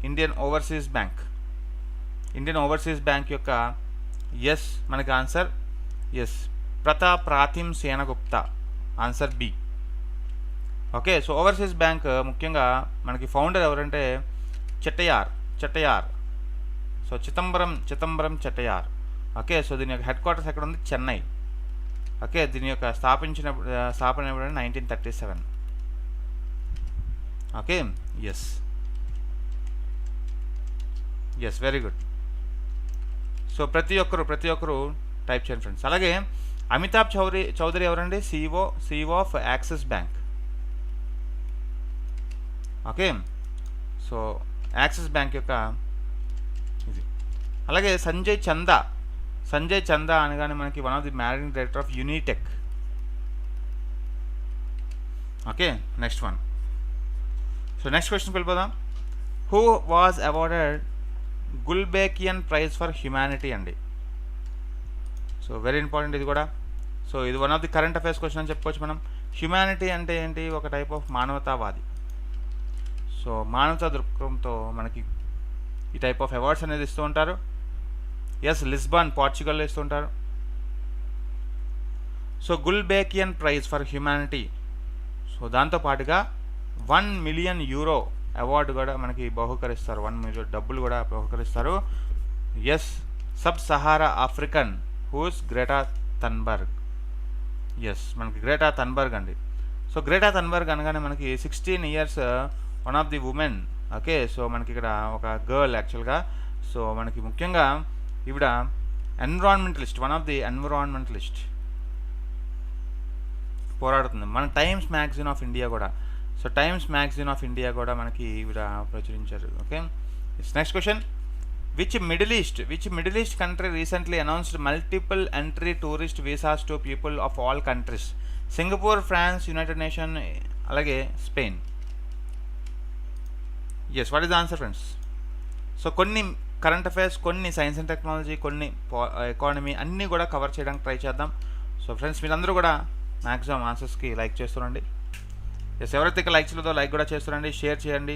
Indian Overseas Bank యొక్క ఎస్ మనకి answer yes Pratim Sengupta, answer B. Okay, so overseas bank ముఖ్యంగా మనకి founder ఎవరంటే Chettiar. So Chidambaram Chettiar. Okay, so దీని యొక్క head quarters ఎక్కడ ఉంది? చెన్నై. ఓకే, దీని యొక్క స్థాపన ఎప్పుడంటే 1937. Okay, yes very good. So ప్రతి ఒక్కరు టైప్ చేయండి ఫ్రెండ్స్. అలాగే అమితాబ్ చౌదరి ఎవరండి? CEO of Axis Bank. Okay, so Axis Bank యొక్క ఇది. అలాగే సంజయ్ చందా అనగానే మనకి one of the managing director of Unitech. Okay, next one. So next క్వశ్చన్కి వెళ్ళిపోదాం. Who was awarded Gulbenkian prize for humanity అండి. సో వెరీ ఇంపార్టెంట్ ఇది కూడా. సో ఇది one of the current affairs question అని చెప్పుకోవచ్చు మనం. హ్యుమానిటీ అంటే ఏంటి? ఒక టైప్ ఆఫ్ మానవతావాది. సో మానవతా దృక్పథంతో మనకి ఈ టైప్ ఆఫ్ అవార్డ్స్ అనేది ఇస్తూ ఉంటారు. ఎస్, లిస్బన్ పోర్చుగల్లో ఇస్తూ ఉంటారు. So Gulbenkian prize for humanity. So దాంతోపాటుగా 1 మిలియన్ యూరో అవార్డు కూడా మనకి బహుకరిస్తారు. 1 మిలియన్ డబ్బులు కూడా బహుకరిస్తారు. Yes, sub Sahara African who's Greta Thunberg. Yes, మనకి గ్రేటా థన్బర్గ్ అండి. సో గ్రేటా థన్బర్గ్ అనగానే మనకి 16 years one of the women. Okay, so మనకి ఇక్కడ ఒక గర్ల్ యాక్చువల్గా. సో మనకి ముఖ్యంగా ఈవిడ environmentalist, one of the environmentalist పోరాడుతుంది. మన టైమ్స్ మ్యాగజైన్ ఆఫ్ ఇండియా కూడా. So Times magazine of India కూడా మనకి ఈవిడ ప్రచురించారు. Okay, next question. Which middle east country recently announced multiple entry tourist visas to people of all countries? Singapore, France, United Nation, అలాగే Spain. Yes, what is the answer friends? So కొన్ని current affairs, కొన్ని science and technology, కొన్ని economy అన్నీ కూడా cover చేయడానికి try చేద్దాం. So friends మీరందరూ కూడా మ్యాక్సిమం ఆన్సర్స్కి లైక్ చేస్తారండి. ఎస్, ఎవరైతే ఇక్కడ లైక్ చేయలేదో లైక్ కూడా చేస్తారండి, షేర్ చేయండి.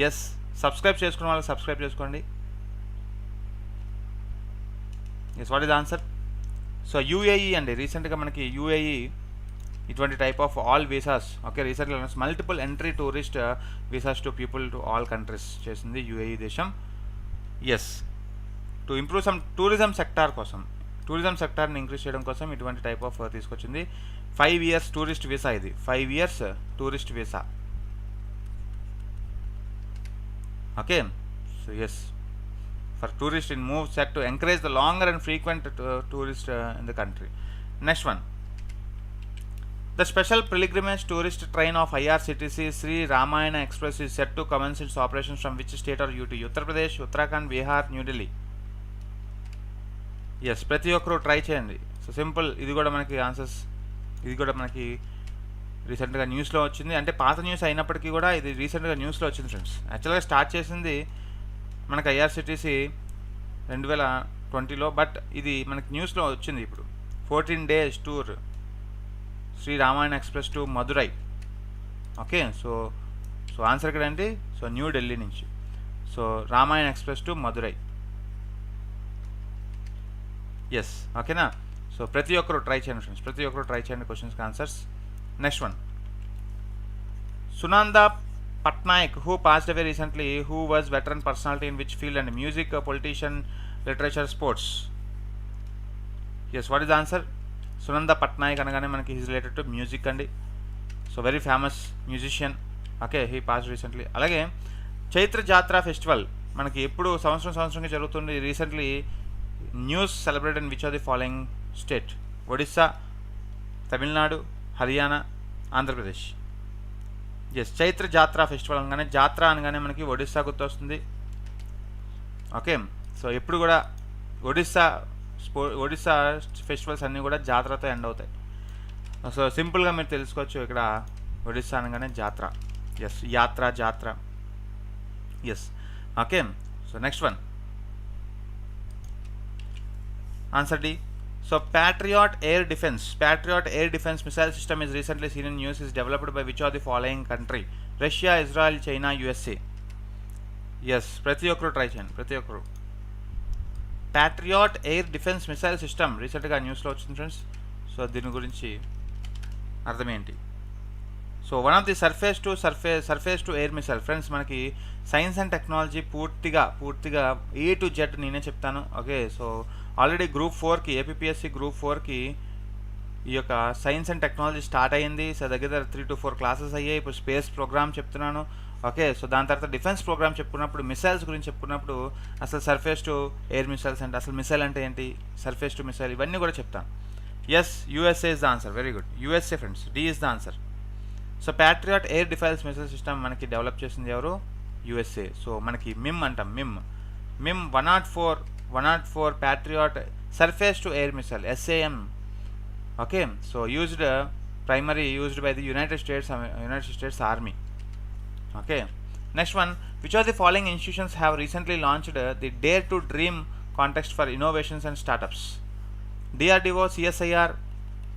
ఎస్, సబ్స్క్రైబ్ చేసుకున్న వాళ్ళకి సబ్స్క్రైబ్ చేసుకోండి. Yes, what is the answer? So UAE అండి. రీసెంట్గా మనకి యూఏఈ ఇటువంటి type of all visas, okay, రీసెంట్గా multiple entry tourist visas to people to all countries చేసింది యూఏఈ దేశం. Yes, to improve some tourism sector కోసం, టూరిజం సెక్టార్ని ఇంక్రీజ్ చేయడం కోసం ఇటువంటి టైప్ ఆఫ్ తీసుకొచ్చింది. 5 years టూరిస్ట్ వీసా. ఇది 5 years tourist visa. Okay, so yes, for tourist in move set to encourage the longer and frequent tourist in the country. Next one. The special pilgrimage tourist train of IRCTC Sri Ramayana Express is set to commence its operations from which state or UT? Uttar Pradesh, Uttarakhand, Bihar, New Delhi. Yes, ప్రతి ఒక్కరు try చేయండి. So simple. ఇది కూడా మనకి answers, ఇది కూడా మనకి రీసెంట్గా న్యూస్లో వచ్చింది. అంటే పాత న్యూస్ అయినప్పటికీ కూడా ఇది రీసెంట్గా న్యూస్లో వచ్చింది ఫ్రెండ్స్. యాక్చువల్గా స్టార్ట్ చేసింది మనకి ఐఆర్సిటీసీ 2020లో, బట్ ఇది మనకి న్యూస్లో వచ్చింది ఇప్పుడు. 14 days tour Shri Ramayana express to Madurai. Okay, so answer ఇక్కడ ఏంటి? సో న్యూ ఢిల్లీ నుంచి. So Ramayana express to Madurai. Yes, ఓకేనా. సో ప్రతి ఒక్కరు ట్రై చేయండి ఫ్రెండ్స్, ప్రతి ఒక్కరు ట్రై చేయండి క్వశ్చన్స్కి answers. Next one. Sunanda Patnaik who passed away recently, who was veteran personality in which field? And music, politician, literature, sports. Yes, what is the answer? Sunanda Patnaik అనగానే మనకి హీస్ రిలేటెడ్ టు మ్యూజిక్ అండి. So very famous musician. Okay, he pass recently. అలాగే Chaitra Jatra festival మనకి ఎప్పుడు సంవత్సరంగా జరుగుతుంది. Recently news celebrate in which are the following state? Odisha, Tamil Nadu, Haryana, Andhra Pradesh. Yes, Chaitra Jatra festival అనగానే, జాత్ర అనగానే మనకి ఒడిస్సా గుర్తొస్తుంది. ఓకే, సో ఎప్పుడు కూడా ఒడిస్సా ఫెస్టివల్స్ అన్నీ కూడా జాతరతో ఎండ్ అవుతాయి. సో సింపుల్గా మీరు తెలుసుకోవచ్చు ఇక్కడ ఒడిస్సా అనగానే Jatra. Yes, Jatra. Yes, okay. So next one. Answer D. So Patriot air defense missile system is recently seen in news is developed by which of the following country? Russia, Israel, China, USA. Yes, ప్రతి ఒక్కరు try చేయండి, ప్రతి ఒక్కరు. Patriot air defence missile system రీసెంట్గా న్యూస్లో వచ్చింది friends. So దీని గురించి అర్థం ఏంటి? So one of the surface to air missile friends. మనకి సైన్స్ అండ్ టెక్నాలజీ పూర్తిగా ఏ టు జెడ్ నేనే చెప్తాను. ఓకే, సో ఆల్రెడీ గ్రూప్ 4కి ఏపీపీఎస్సీ గ్రూప్ 4కి ఈ యొక్క సైన్స్ అండ్ టెక్నాలజీ స్టార్ట్ అయ్యింది. సో దగ్గర 3 to 4 క్లాసెస్ అయ్యాయి. ఇప్పుడు స్పేస్ ప్రోగ్రామ్ చెప్తున్నాను. ఓకే, సో దాని తర్వాత డిఫెన్స్ ప్రోగ్రామ్ చెప్పుకున్నప్పుడు మిసైల్స్ గురించి చెప్పుకున్నప్పుడు అసలు సర్ఫేస్ టు ఎయిర్ మిసైల్స్ అంటే అసలు మిసైల్ అంటే ఏంటి, సర్ఫేస్ టు మిసైల్, ఇవన్నీ కూడా చెప్తాను. Yes, USA is the answer. Very good, USA friends. D is the answer. So Patriot air defence missile system మనకి డెవలప్ చేసింది ఎవరు? యూఎస్ఏ. సో మనకి మిమ్ అంటాం. MIM 104 Patriot surface to air missile SAM. Okay, so primarily used by the United States Army. Okay, next one. Which of the following institutions have recently launched the Dare to Dream contest for innovations and startups? DRDO, CSIR,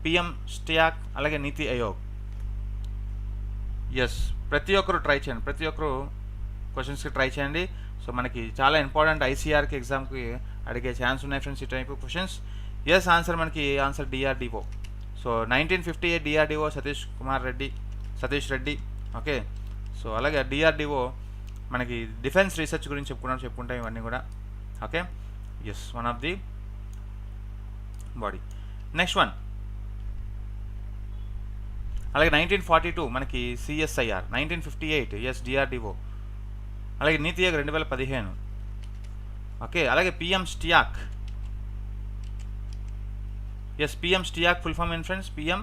PM STIAC, అలాగే NITI Aayog. Yes, ప్రతి ఒక్కరు try చేయండి, ప్రతి ఒక్కరు క్వశ్చన్స్కి try చేయండి. So మనకి చాలా ఇంపార్టెంట్ ఐసీఆర్కి ఎగ్జామ్కి అడిగే ఛాన్స్ ఉన్నాయి ఫ్రెండ్స్ ఈ టైప్ క్వశ్చన్స్. ఎస్, ఆన్సర్ మనకి answer DRDO. So 1958 DRDO Satish Reddy. Okay, so అలాగే DRDO మనకి డిఫెన్స్ రీసెర్చ్ గురించి చెప్పుకుంటాం ఇవన్నీ కూడా. Okay, yes, one of the body. Next one, అలాగే 1942 మనకి CSIR, 1958 ఎస్ DRDO, అలాగే నీతి ఆయోగ్ 2015. ఓకే, అలాగే PM STIAC. Yes, PM STIAC full form ఏంటి ఫ్రెండ్స్? PM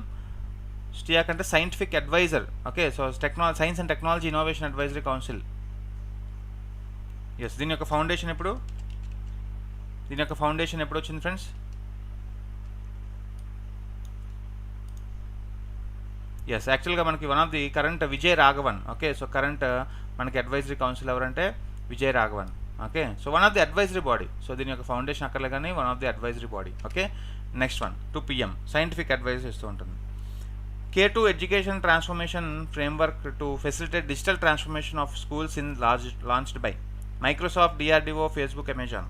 STIAC అంటే scientific advisor. Okay, so science and technology innovation advisory council. Yes, దీని యొక్క foundation ఎప్పుడు వచ్చింది ఫ్రెండ్స్? ఎస్, యాక్చువల్గా మనకి one of the current Vijay Raghavan. Okay, so current మనకి advisory council ఎవరంటే Vijay Raghavan. Okay, so one of the advisory body. So దీని యొక్క ఫౌండేషన్ అక్కర్లే కానీ one of the advisory body. Okay, next one, to PM scientific advise ఇస్తూ ఉంటుంది. K2 education transformation framework to facilitate digital transformation of schools in launched by Microsoft, DRDO, Facebook, Amazon.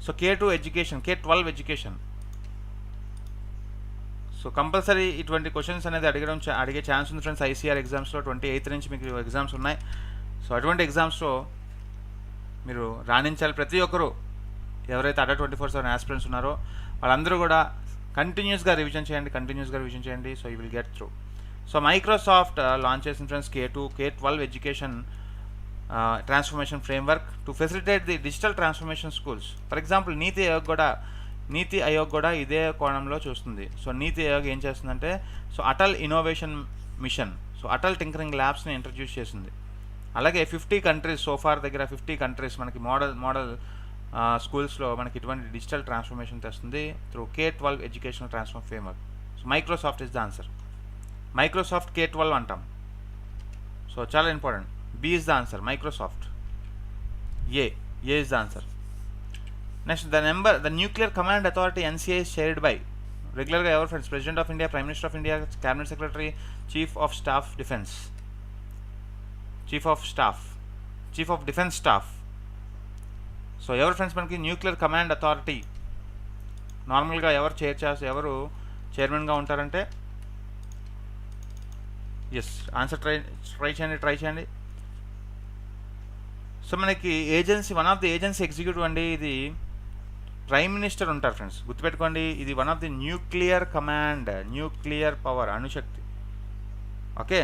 So K2 education, K12 education. So compulsory ఇటువంటి questions అనేది అడిగే chance ఉంది friends ICR ఎగ్జామ్స్లో. 28 నుంచి మీకు exams ఉన్నాయి. సో అటువంటి ఎగ్జామ్స్లో మీరు రాణించాలి. ప్రతి ఒక్కరు ఎవరైతే అండర్ 24/7 ఆస్పిరెంట్స్ ఉన్నారో వాళ్ళందరూ కూడా కంటిన్యూస్గా రివిజన్ చేయండి. So you will get through. So Microsoft launch చేసిన friends K12 education transformation framework to facilitate the digital transformation schools. For example NITI Aayog కూడా ఇదే కోణంలో చూస్తుంది. సో నీతి ఆయోగ్ ఏం చేస్తుందంటే so Atal innovation mission, so Atal tinkering ల్యాబ్స్ని ఇంట్రడ్యూస్ చేసింది. అలాగే 50 కంట్రీస్, సోఫార్ దగ్గర 50 కంట్రీస్ మనకి మోడల్ స్కూల్స్లో మనకి ఇటువంటి డిజిటల్ ట్రాన్స్ఫర్మేషన్ తెస్తుంది through K12 educational transfer framework. So Microsoft is the answer. Microsoft K12 అంటాం. సో చాలా important. B is the answer. Microsoft. A is the answer. Next, the nuclear command authority NCA is chaired by రెగ్యులర్గా ఎవరు friends? President of India, prime minister of India, cabinet secretary, chief of defence staff. So ఎవరు friends మనకి nuclear command authority నార్మల్గా ఎవరు చైర్మన్గా ఉంటారంటే? Yes, answer try చేయండి. So మనకి agency, one of the agency executive అండి, ఇది ప్రైమ్ మినిస్టర్ ఉంటారు ఫ్రెండ్స్, గుర్తుపెట్టుకోండి. ఇది one of the nuclear command, nuclear power, అణుశక్తి. ఓకే,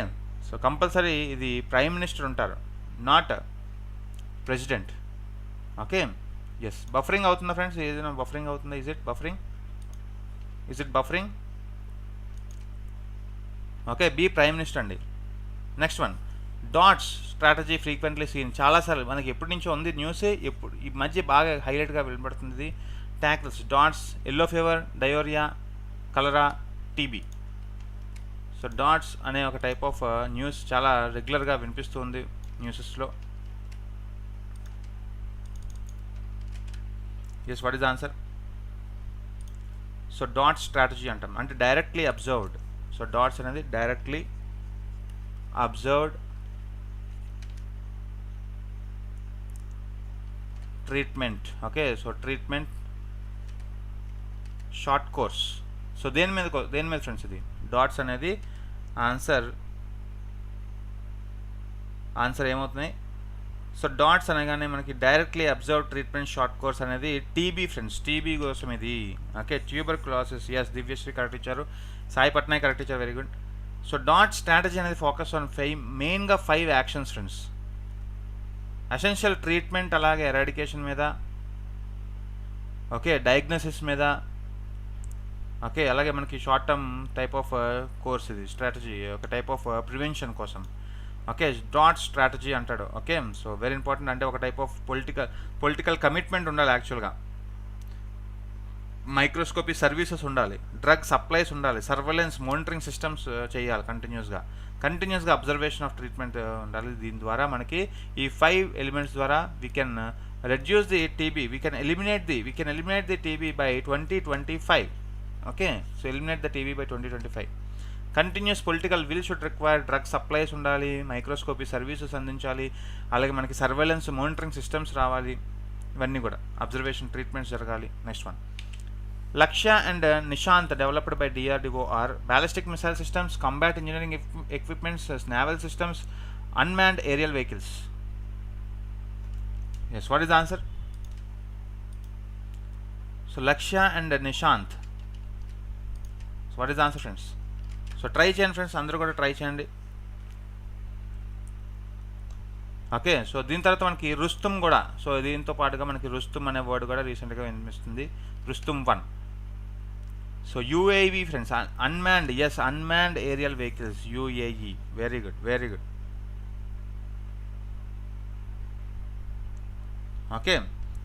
సో కంపల్సరీ ఇది ప్రైమ్ మినిస్టర్ ఉంటారు, not president. Okay, yes. Buffering అవుతుందా ఫ్రెండ్స్? ఏదైనా బఫరింగ్ అవుతుందా? Is it buffering? Okay, B prime minister అండి. Next one, DOTS strategy frequently seen. చాలాసార్లు మనకి ఎప్పటి నుంచో ఉంది న్యూస్, ఈ మధ్య బాగా హైలైట్గా వినబడుతుంది. Tackles, DOTS, yellow fever, diarrhoea, cholera, TB. So DOTS అనే ఒక టైప్ ఆఫ్ న్యూస్ చాలా రెగ్యులర్గా వినిపిస్తుంది న్యూసెస్లో. Yes, what is the answer? So DOTS strategy అంటాం, అంటే డైరెక్ట్లీ అబ్జర్వ్డ్. సో డాట్స్ అనేది directly observed treatment. Okay, so treatment short course. So దేని మీద ఫ్రెండ్స్ ఇది డాట్స్ అనేది ఆన్సర్ ఏమవుతున్నాయి? సో డాట్స్ అనగానే మనకి directly observe treatment short course అనేది టీబీ ఫ్రెండ్స్, టీబీ కోసం ఇది. Okay, tuberculosis. Yes, Divyashri correct ఇచ్చారు, సాయి పట్నాయక్ కరెక్ట్ ఇచ్చారు, very good. So DOT strategy అనేది ఫోకస్ ఆన్ మెయిన్గా 5 యాక్షన్స్ ఫ్రెండ్స్. ఎసెన్షియల్ ట్రీట్మెంట్, అలాగే ఎరాడికేషన్ మీద, ఓకే, డయాగ్నోసిస్ మీద, ఓకే, అలాగే మనకి short term type of course ఇది స్ట్రాటజీ, ఒక టైప్ ఆఫ్ ప్రివెన్షన్ కోసం. ఓకే, డాట్ స్ట్రాటజీ అంటాడు. Okay, so very important. అంటే ఒక టైప్ ఆఫ్ పొలిటికల్ కమిట్మెంట్ ఉండాలి యాక్చువల్గా. మైక్రోస్కోపీ సర్వీసెస్ ఉండాలి, డ్రగ్ సప్లైస్ ఉండాలి, సర్వేలెన్స్ మానిటరింగ్ సిస్టమ్స్ చేయాలి కంటిన్యూస్గా అబ్జర్వేషన్ ఆఫ్ ట్రీట్మెంట్ ఉండాలి. దీని ద్వారా మనకి ఈ 5 ఎలిమెంట్స్ ద్వారా we can reduce the TB, we can eliminate the TB by 2025. Okay, so eliminate the TB by 2025. Continuous political will should require, drug supplies ఉండాలి, microscopy services అందించాలి, అలాగే మనకి సర్వేలెన్స్ మానిటరింగ్ సిస్టమ్స్ రావాలి, ఇవన్నీ కూడా అబ్జర్వేషన్ ట్రీట్మెంట్స్ జరగాలి. Next one, Lakshya and Nishant developed by DRDO are ballistic missile systems, combat engineering equipments, naval systems, unmanned aerial vehicles. Yes, what is the answer? So లక్ష్య and Nishant. So what is the answer friends? So try చేయండి friends, అందరూ కూడా try చేయండి. Okay, so దీని తర్వాత మనకి రుస్తుమ్ కూడా. So దీంతో పాటుగా మనకి రుస్తుమ్ అనే వర్డ్ కూడా రీసెంట్గా వినిపిస్తుంది, Rustom 1. So UAV friends, unmanned. Yes, unmanned aerial vehicles, UAE. Very good. Okay,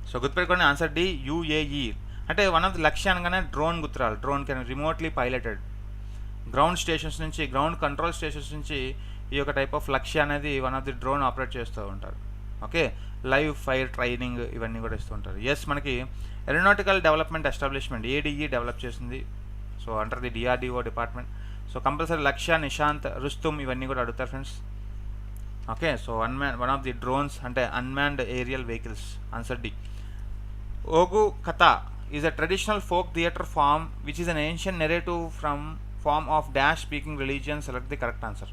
so గుర్తుపెట్టుకోండి, ఆన్సర్ డి, UAE. అంటే వన్ ఆఫ్ ది లక్ష్య అనగానే డ్రోన్ గుర్తురాలి. Drone can remotely piloted, ground stations నుంచి, గ్రౌండ్ కంట్రోల్ స్టేషన్స్ నుంచి ఈ యొక్క టైప్ ఆఫ్ లక్ష్య అనేది one of the drone operate చేస్తూ ఉంటారు. ఓకే, లైవ్ ఫైర్ ట్రైనింగ్ ఇవన్నీ కూడా ఇస్తూ ఉంటారు. ఎస్, మనకి aeronautical development establishment ADE develop చేసింది. So under the DRDO department. So compulsory Lakshya, Nishant, Rustom ఇవన్నీ కూడా అడుగుతారు friends. Okay, so one of the drones అంటే unmanned aerial vehicles, answer D. Oggu Katha is a traditional folk theatre form which is an ancient narrative from form of dash speaking religion. Select the correct answer.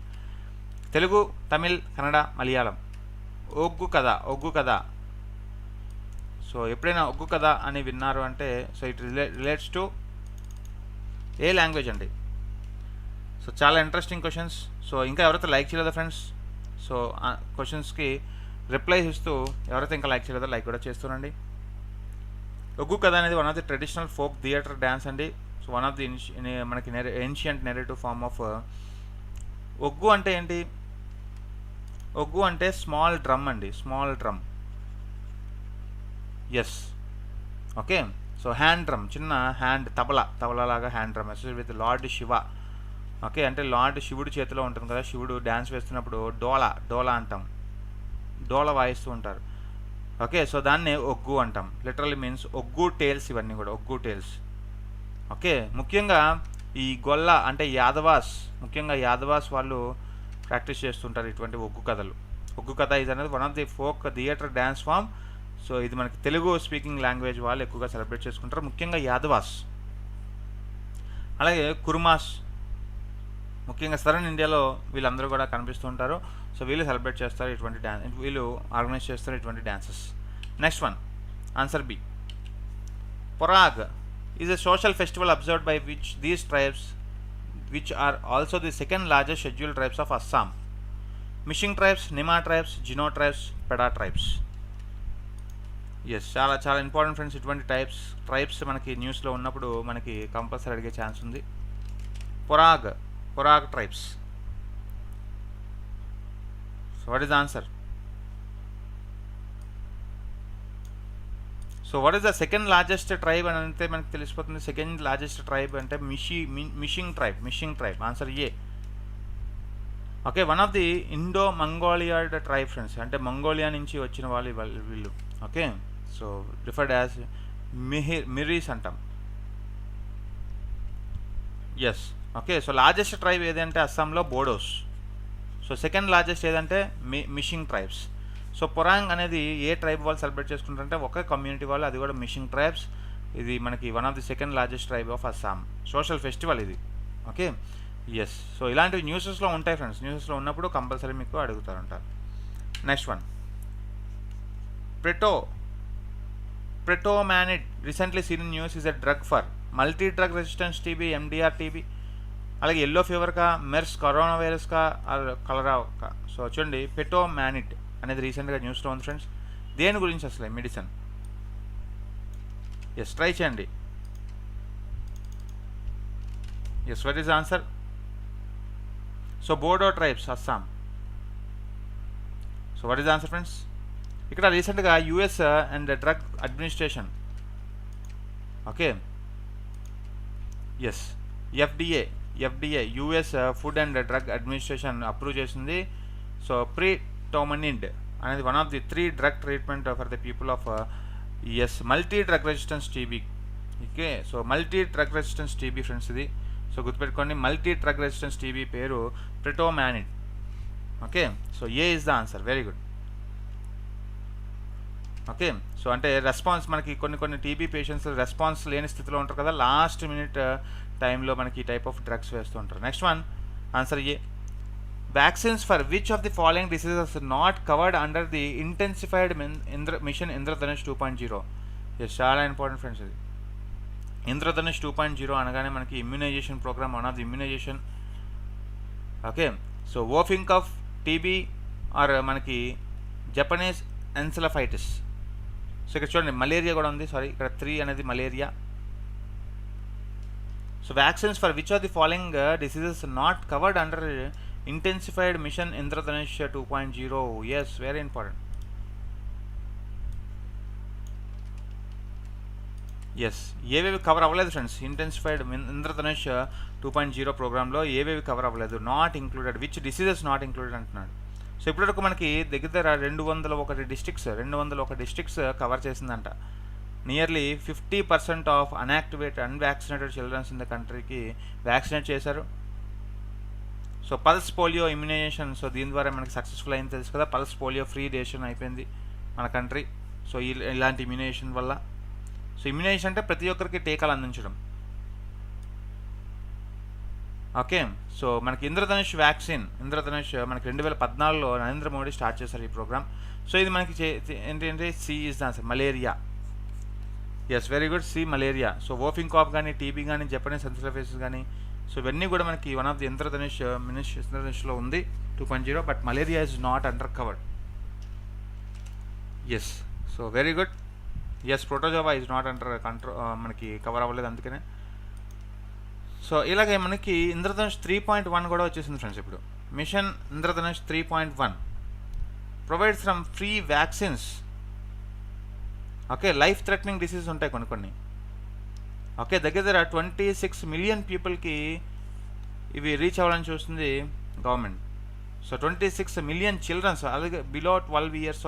Telugu, Tamil, Kannada, Malayalam. Oggu Katha. So ఎప్పుడైనా ఒగ్గు కథ అని విన్నారు అంటే so it relates to A language అండి? So చాలా interesting questions. So ఇంకా ఎవరైతే like చేయలేదో friends, so క్వశ్చన్స్కి రిప్లైస్ ఇస్తూ ఎవరైతే ఇంకా లైక్ చేయలేదో లైక్ కూడా చేస్తున్నాండి. ఒగ్గు కథ అనేది one of the traditional folk theatre dance అండి. సో వన్ ఆఫ్ ది మనకి ancient narrative form of. Oggu అంటే ఏంటి? ఒగ్గు అంటే స్మాల్ డ్రమ్ అండి, small drum. Yes, okay. So hand drum, చిన్న హ్యాండ్ తబలాలాగా hand drum associate with lord Shiva. Okay, అంటే lord శివుడి చేతిలో ఉంటుంది కదా, శివుడు డ్యాన్స్ వేస్తున్నప్పుడు డోలా అంటాం, డోల వాయిస్తూ ఉంటారు. ఓకే, సో దాన్ని ఒగ్గు అంటాం. లిటరల్లీ మీన్స్ ఒగ్గు టేల్స్, ఇవన్నీ కూడా ఒగ్గు టేల్స్. ఓకే, ముఖ్యంగా ఈ గొల్ల అంటే ముఖ్యంగా యాదవాస్ వాళ్ళు ప్రాక్టీస్ చేస్తుంటారు ఇటువంటి ఒగ్గు కథలు. ఒగ్గు కథ ఇది అనేది one of the folk theatre dance form. So ఇది మనకి తెలుగు స్పీకింగ్ లాంగ్వేజ్ వాళ్ళు ఎక్కువగా సెలబ్రేట్ చేసుకుంటారు, ముఖ్యంగా యాదవాస్. అలాగే కుర్మాస్, ముఖ్యంగా సదరన్ ఇండియాలో వీళ్ళందరూ కూడా కనిపిస్తూ ఉంటారు. సో వీళ్ళు సెలబ్రేట్ చేస్తారు ఇటువంటి డ్యాన్స్, వీళ్ళు ఆర్గనైజ్ చేస్తారు ఇటువంటి dances. Next one, answer B. Porag is a social festival observed by which these tribes which are also the second largest scheduled tribes of Assam? Mishing tribes, Nima tribes, Jino tribes, Peda tribes. Yes, చాలా important friends. ఇటువంటి tribes మనకి న్యూస్లో ఉన్నప్పుడు మనకి compulsory అడిగే chance ఉంది. Porag tribes. So what is the answer? So what is the second largest tribe అని అంటే మనకు తెలిసిపోతుంది. సెకండ్ లార్జెస్ట్ ట్రైబ్ అంటే Mishing tribe. Answer A. Okay, one of the Indo Mongoloid tribe friends, అంటే మంగోలియా నుంచి వచ్చిన వీళ్ళు. Okay, so referred as Miris అంటాం. Yes, okay. So largest tribe ఏదంటే అస్సాంలో బోడోస్. సో సెకండ్ లార్జెస్ట్ ఏదంటే మిషింగ్ ట్రైబ్స్. సో పొరాంగ్ అనేది ఏ ట్రైబ్ వాళ్ళు సెలబ్రేట్ చేసుకుంటారంటే ఒక కమ్యూనిటీ వాళ్ళు, అది కూడా మిషింగ్ ట్రైబ్స్. ఇది మనకి one of the second largest tribe of Assam. Social festival ఇది. Okay, yes. సో ఇలాంటివి న్యూసెస్లో ఉంటాయి ఫ్రెండ్స్. న్యూసెస్లో ఉన్నప్పుడు కంపల్సరీ మీకు అడుగుతారంటారు. Next one, Pretomanid recently seen in news is a drug for multi-drug resistance TB, MDR TB, అలాగే ఎల్లో ఫీవర్ కా, మెర్స్, కరోనా వైరస్ కా, కలరా కా. సో చూడండి, Pretomanid అనేది రీసెంట్గా న్యూస్లో ఉంది ఫ్రెండ్స్. దేని గురించి అసలు మెడిసిన్? ఎస్, ట్రై చేయండి. Yes, what is answer? So Bodo tribes, Assam. So what is answer friends? ఇక్కడ రీసెంట్గా US and drug administration, okay, yes, FDA US food and drug administration approve చేసింది. సో ప్రిటోమనిడ్ అనేది one of the 3 drug treatment for the people of yes multi drug resistance TB. Okay, so multi drug resistance TB friends ఇది. So గుర్తుపెట్టుకోండి, multi drug resistance TB పేరు ప్రిటోమానిడ్. Okay, so A is the answer. Very good. Okay, so అంటే response మనకి కొన్ని TB patients response లేని స్థితిలో ఉంటారు కదా, లాస్ట్ మినిట్ టైంలో మనకి ఈ టైప్ ఆఫ్ డ్రగ్స్ వేస్తూ ఉంటారు. Next one, answer A. Vaccines for which of the following diseases not covered under the intensified mission Indradhanush 2.0. Yes, చాలా ఇంపార్టెంట్ ఫ్రెండ్స్ ఇది. ఇంద్రధనుష్ 2.0 అనగానే మనకి immunization programme, one of the immunization. Okay, so whooping of TB or మనకి Japanese encephalitis. So ఇక్కడ చూడండి, malaria కూడా ఉంది. Sorry, ఇక్కడ 3 అనేది malaria. So vaccines for which of the following diseases not covered under intensified mission Indradhanush 2.0. Yes, very important. Yes, ఏవేవి cover అవ్వలేదు friends intensified Indradhanush 2.0 ప్రోగ్రాంలో? ఏవేవి కవర్ అవ్వలేదు? Not included, which diseases not included అంటున్నాడు. సో ఇప్పటివరకు మనకి దగ్గర 201 డిస్ట్రిక్ట్స్ కవర్ చేసిందంట. Nearly 50% of unvaccinated children in the కంట్రీకి వ్యాక్సినేట్ చేశారు. So pulse polio immunisation, so దీని ద్వారా మనకి సక్సెస్ఫుల్ అయింది తెలుసు కదా. పల్స్ పోలియో ఫ్రీ నేషన్ అయిపోయింది మన కంట్రీ. సో ఇలాంటి ఇమ్యునైజేషన్ వల్ల. సో ఇమ్యునైజేషన్ అంటే ప్రతి ఒక్కరికి టీకాలు అందించడం. ఓకే, సో మనకి ఇంద్రధనుష్ వ్యాక్సిన్, మనకి 2014లో నరేంద్ర మోడీ స్టార్ట్ చేశారు ఈ ప్రోగ్రామ్. సో ఇది మనకి ఏంటంటే C is the answer, malaria. Yes, very good, C malaria. So whooping cough కానీ, టీబీ కానీ, జపనీస్ ఎన్సెఫలైటిస్ కానీ, సో ఇవన్నీ కూడా మనకి వన్ ఆఫ్ ది ఇంద్రధనుష్లో ఉంది 2.0. But malaria is not under covered. Yes, so very good. Yes, protozoa is not under control, మనకి cover అవ్వలేదు అందుకనే. సో ఇలాగే మనకి ఇంద్రధనుష్ 3.1 కూడా వచ్చేసింది ఫ్రెండ్స్. ఇప్పుడు mission Indradhanush 3.1 provides from free vaccines. Okay, life threatening diseases ఉంటాయి కొన్ని. ఓకే, దగ్గర 26 మిలియన్ పీపుల్కి ఇవి రీచ్ అవ్వాలని చూస్తుంది గవర్నమెంట్. సో 26 మిలియన్ చిల్డ్రన్స్, అలాగే బిలో 12 ఇయర్స్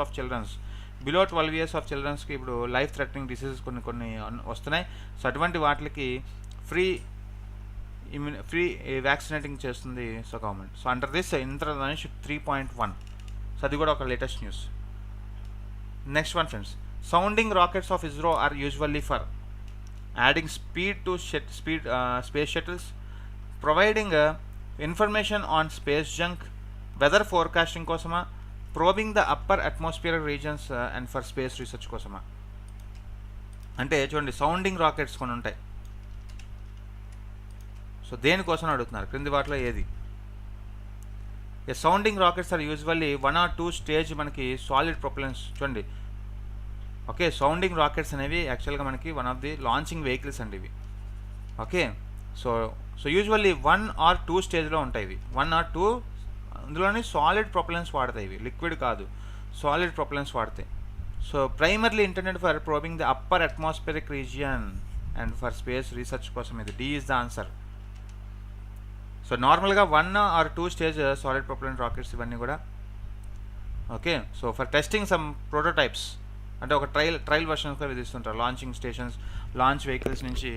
ఆఫ్ చిల్డ్రన్స్కి ఇప్పుడు లైఫ్ థ్రెటనింగ్ డిసీజెస్ కొన్ని వస్తున్నాయి. సో అటువంటి వాటికి ఫ్రీ వ్యాక్సినేటింగ్ చేస్తుంది so government. So under this Indradhanush 3.1. సో అది కూడా ఒక latest news. Next one friends, sounding rockets of ISRO are usually for adding speed to space shuttles, providing information on space junk, weather forecasting కోసమా, probing the upper atmosphere regions and for space research కోసమా. అంటే చూడండి, sounding rockets కొన్ని ఉంటాయి. So దేనికోసం అడుగుతున్నారు, క్రింది వాటిలో ఏది? Sounding rockets are usually 1 or 2 stage మనకి సాలిడ్ ప్రొపెలెన్స్. చూడండి, ఓకే, సౌండింగ్ రాకెట్స్ అనేవి యాక్చువల్గా మనకి one of the launching vehicles అండి ఇవి. ఓకే, సో యూజువల్లీ 1 or 2 స్టేజ్లో ఉంటాయి ఇవి. 1 or 2 అందులోని సాలిడ్ ప్రొపెలెన్స్ వాడతాయి ఇవి, లిక్విడ్ కాదు, సాలిడ్ ప్రొపెలెన్స్ వాడతాయి. So primarily internet for probing the upper atmospheric region and for space research కోసం. ఇది D is the answer. So నార్మల్గా 1 or 2 stage solid propellant rockets ఇవన్నీ కూడా. Okay, so for testing some prototypes, అంటే ఒక trial వర్షన్స్గా విధిస్తుంటారు. లాంచింగ్ స్టేషన్స్, లాంచ్ వెహికల్స్ నుంచి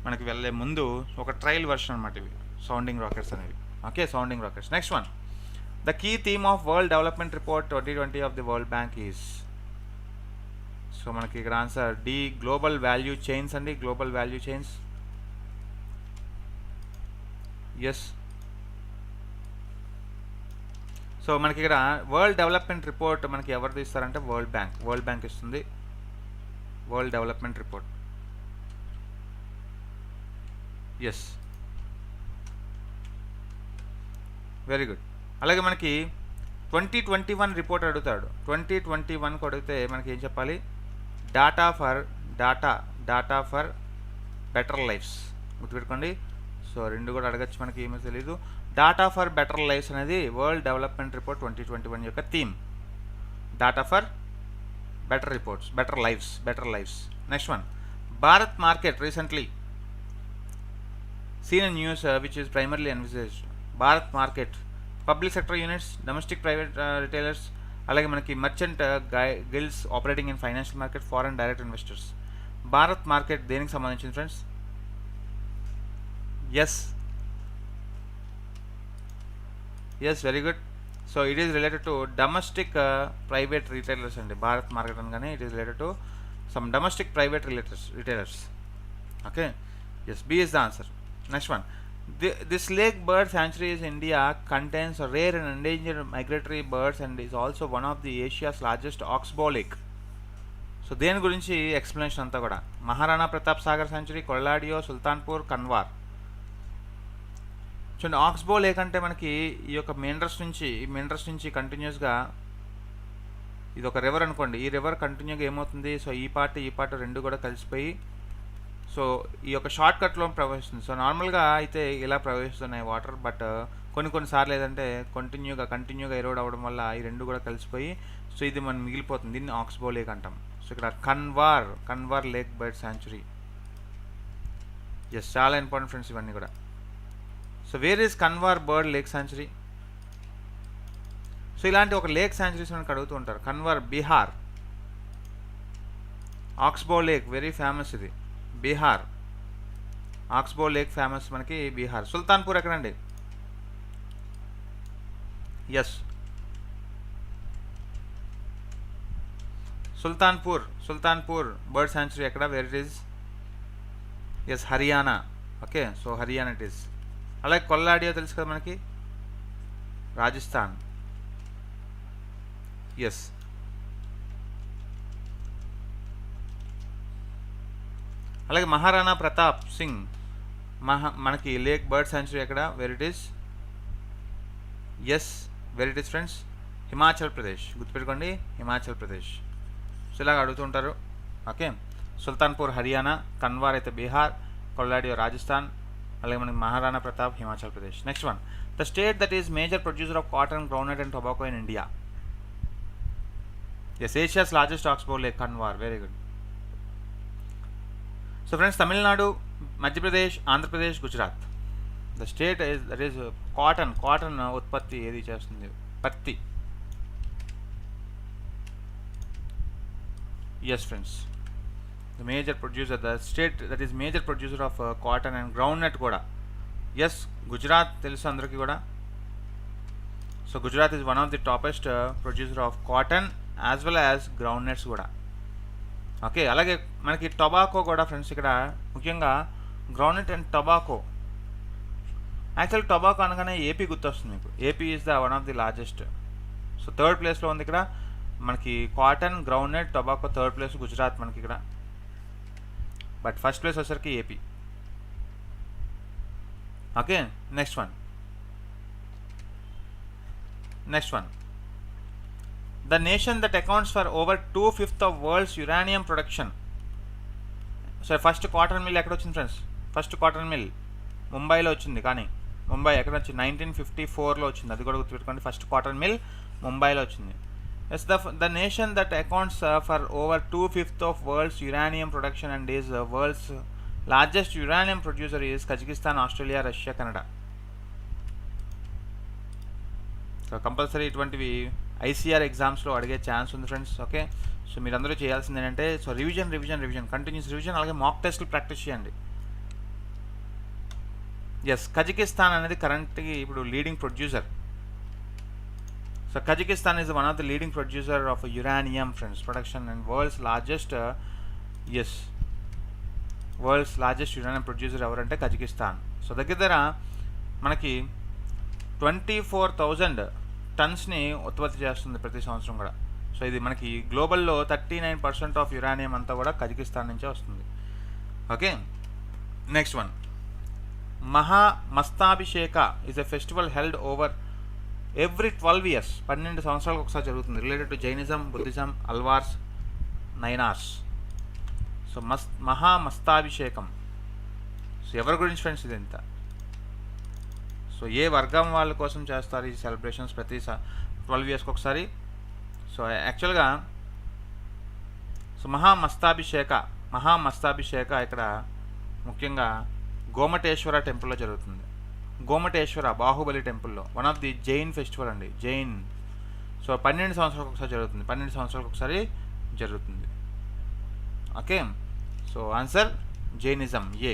మనకి వెళ్ళే ముందు ఒక ట్రయల్ వర్షన్ అనమాట ఇవి సౌండింగ్ రాకెట్స్ అనేవి. Okay, sounding rockets. Next one, the key theme of world development report 2020 of the world bank is, so మనకి ఇక్కడ answer D global value chains అండి, global value chains. Yes, so మనకి ఇక్కడ world development report మనకి ఎవరు ఇస్తారంటే world bank ఇస్తుంది world development report. Yes, very good. అలాగే మనకి 2021 రిపోర్ట్ అడుగుతాడు. 2021కు అడిగితే మనకి ఏం చెప్పాలి? డాటా ఫర్ బెటర్ లైఫ్స్, గుర్తుపెట్టుకోండి. సో రెండు కూడా అడగచ్చు, మనకి ఏమీ తెలీదు. డాటా ఫర్ బెటర్ లైఫ్స్ అనేది వరల్డ్ డెవలప్మెంట్ రిపోర్ట్ 2021 యొక్క theme. Data for better lifes. Next one, Bharat market recently seen in news which is primarily envisaged. Bharat market, public sector units, domestic private retailers, అలాగే మనకి merchant guilds operating in financial market, foreign direct investors. Bharat market దేనికి సంబంధించింది friends? Yes, very good. So it is related to domestic private retailers అండి. Bharat market అనగానే it is related to some domestic private retailers. Okay, yes, B is the answer. Next one, this lake bird sanctuary in India contains rare and endangered migratory birds and is also one of the Asia's largest oxbow lake. So దేని గురించి explanation అంతా కూడా, Maharana Pratap Sagar sanctuary, కొల్లాడియో, Sultanpur, Konwar. చూడండి, oxbow lake అంటే మనకి ఈ యొక్క minerals నుంచి కంటిన్యూస్గా ఇది ఒక రివర్ అనుకోండి. ఈ రివర్ కంటిన్యూగా ఏమవుతుంది? సో ఈ పార్ట్ రెండు కూడా కలిసిపోయి సో ఈ యొక్క షార్ట్ కట్లో ప్రవహిస్తుంది. సో నార్మల్గా అయితే ఇలా ప్రవహిస్తున్నాయి వాటర్, బట్ కొన్నిసార్లు ఏదంటే కంటిన్యూగా ఎరోడ్ అవ్వడం వల్ల ఈ రెండు కూడా కలిసిపోయి సో ఇది మనం మిగిలిపోతుంది. దీన్ని ఆక్స్బో లేక్ అంటాం. సో ఇక్కడ Kanwar lake bird sanctuary. Yes, చాలా ఇంపార్టెంట్ ఫ్రెండ్స్ ఇవన్నీ కూడా. So where is Kanwar bird lake sanctuary? So ఇలాంటి ఒక లేక్ శాంచురీస్ మనకు అడుగుతూ ఉంటారు. Kanwar, Bihar. Oxbow lake very famous, ఇది బీహార్. ఆక్స్బో లేక్ ఫేమస్ మనకి బీహార్. సుల్తాన్పూర్ ఎక్కడండి? ఎస్, సుల్తాన్పూర్ బర్డ్ శాంచురీ ఎక్కడ? Where it is? Yes, Haryana. Okay, so Haryana it is. అలాగే కొల్లాడియో తెలుసు కదా మనకి, రాజస్థాన్. ఎస్, అలాగే మహారాణా ప్రతాప్ సింగ్ మనకి లేక్ బర్డ్ శాంచురీ ఎక్కడ? Where it is? Yes, where it is friends? Himachal Pradesh, గుర్తుపెట్టుకోండి, హిమాచల్ ప్రదేశ్. సో ఇలాగ అడుగుతుంటారు. ఓకే, సుల్తాన్పూర్ హర్యానా, కన్వార్ అయితే బీహార్, కొల్లాడియో రాజస్థాన్, అలాగే మనకి Maharana Pratap Himachal Pradesh. Next one, the state that is major producer of cotton, groundnut and tobacco in India. Yes, Asia's largest oxbow lake, Kanwar. Very good. So friends, Tamil Nadu, Madhya Pradesh, Andhra Pradesh, Gujarat. The state that is cotton ఉత్పత్తి ఏది చేస్తుంది? పత్తి. Yes friends, the major producer, the state that is major producer of cotton and groundnut కూడా. Yes, Gujarat తెలుసు అందరికీ కూడా. So Gujarat is one of the toppest producer of cotton as well as groundnuts కూడా. Okay, అలాగే మనకి టొబాకో కూడా friends. ఇక్కడ ముఖ్యంగా groundnut and tobacco. Actual tobacco అనగానే ఏపీ గుర్తొస్తుంది మీకు. AP is the one of the largest. So third ప్లేస్లో ఉంది ఇక్కడ మనకి cotton, groundnut, tobacco. Third place Gujarat మనకి ఇక్కడ, బట్ ఫస్ట్ ప్లేస్ వచ్చేసరికి AP. Okay, next one, the nation that accounts for over 2/5 of world's uranium production. So first cotton mill ఎక్కడ వచ్చింది friends? First cotton mill ముంబైలో వచ్చింది. కానీ ముంబై ఎక్కడ వచ్చింది? 1954లో వచ్చింది. అది కూడా గుర్తుపెట్టుకోండి, ఫస్ట్ కాటన్ మిల్ ముంబైలో వచ్చింది. Yes, the nation that accounts for over 2/5 of world's uranium production and is world's largest uranium producer is Kazakhstan, Australia, Russia, Canada. So compulsory ఇటువంటివి ఐసీఆర్ ఎగ్జామ్స్లో అడిగే ఛాన్స్ ఉంది ఫ్రెండ్స్. ఓకే, సో మీరందరూ చేయాల్సింది ఏంటంటే so revision, continuous revision, అలాగే మాక్ టెస్ట్లు practice చేయండి. ఎస్, కజకిస్తాన్ అనేది కరెంట్గా ఇప్పుడు leading producer. So Kazakhstan is one of the leading producer of uranium, friends, production, and world's largest uranium producer ఎవరంటే కజకిస్తాన్. సో దగ్గర మనకి 24,000 టన్స్ని ఉత్పత్తి చేస్తుంది ప్రతి సంవత్సరం కూడా. సో ఇది మనకి గ్లోబల్లో 39% ఆఫ్ యురానియం అంతా కూడా కజకిస్తాన్ నుంచే వస్తుంది. Okay, next one, Mahamastakabhisheka is a festival held over every 12 years, 12 సంవత్సరాలకు ఒకసారి జరుగుతుంది, related to Jainism, Buddhism, Alvars, Nayanars. So Mahamastakabhishekam, so ఎవరి గురించి ఫ్రెండ్స్ ఇది ఎంత? సో ఏ వర్గం వాళ్ళ కోసం చేస్తారు ఈ సెలబ్రేషన్స్ ప్రతి 12 yearsకి ఒకసారి. సో యాక్చువల్గా సో మహామస్తాభిషేక ఇక్కడ ముఖ్యంగా గోమటేశ్వర టెంపుల్లో జరుగుతుంది. గోమటేశ్వర బాహుబలి టెంపుల్లో, one of the Jain festival అండి, జైన్. సో 12 సంవత్సరాలకు ఒకసారి జరుగుతుంది, 12 సంవత్సరాలకు ఒకసారి జరుగుతుంది. Okay, so answer Jainism A.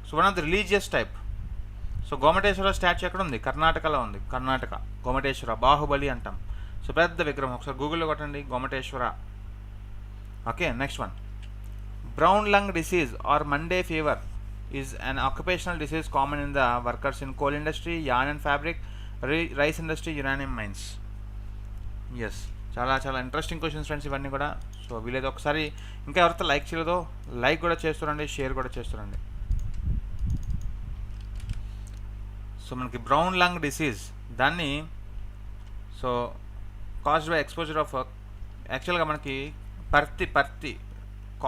So one of the religious type. So Gommateshwara statue ఎక్కడ ఉంది? కర్ణాటకలో ఉంది, కర్ణాటక గోమటేశ్వర, బాహుబలి అంటాం. సో పెద్ద విగ్రహం, ఒకసారి గూగుల్లో కొట్టండి Gommateshwara. Okay, next one, brown lung disease or Monday fever is an occupational disease common in the workers in coal industry, yarn and fabric, rice industry, uranium mines. Yes, చాలా చాలా ఇంట్రెస్టింగ్ క్వశ్చన్స్ ఫ్రెండ్స్ ఇవన్నీ కూడా. So వీలైతే ఒకసారి ఇంకా ఎవరితో like చేయలేదో like కూడా చేస్తారండి, షేర్ కూడా చేస్తారండి. సో మనకి బ్రౌన్ లంగ్ డిసీజ్, దాన్ని so caused by exposure of యాక్చువల్గా మనకి పర్తి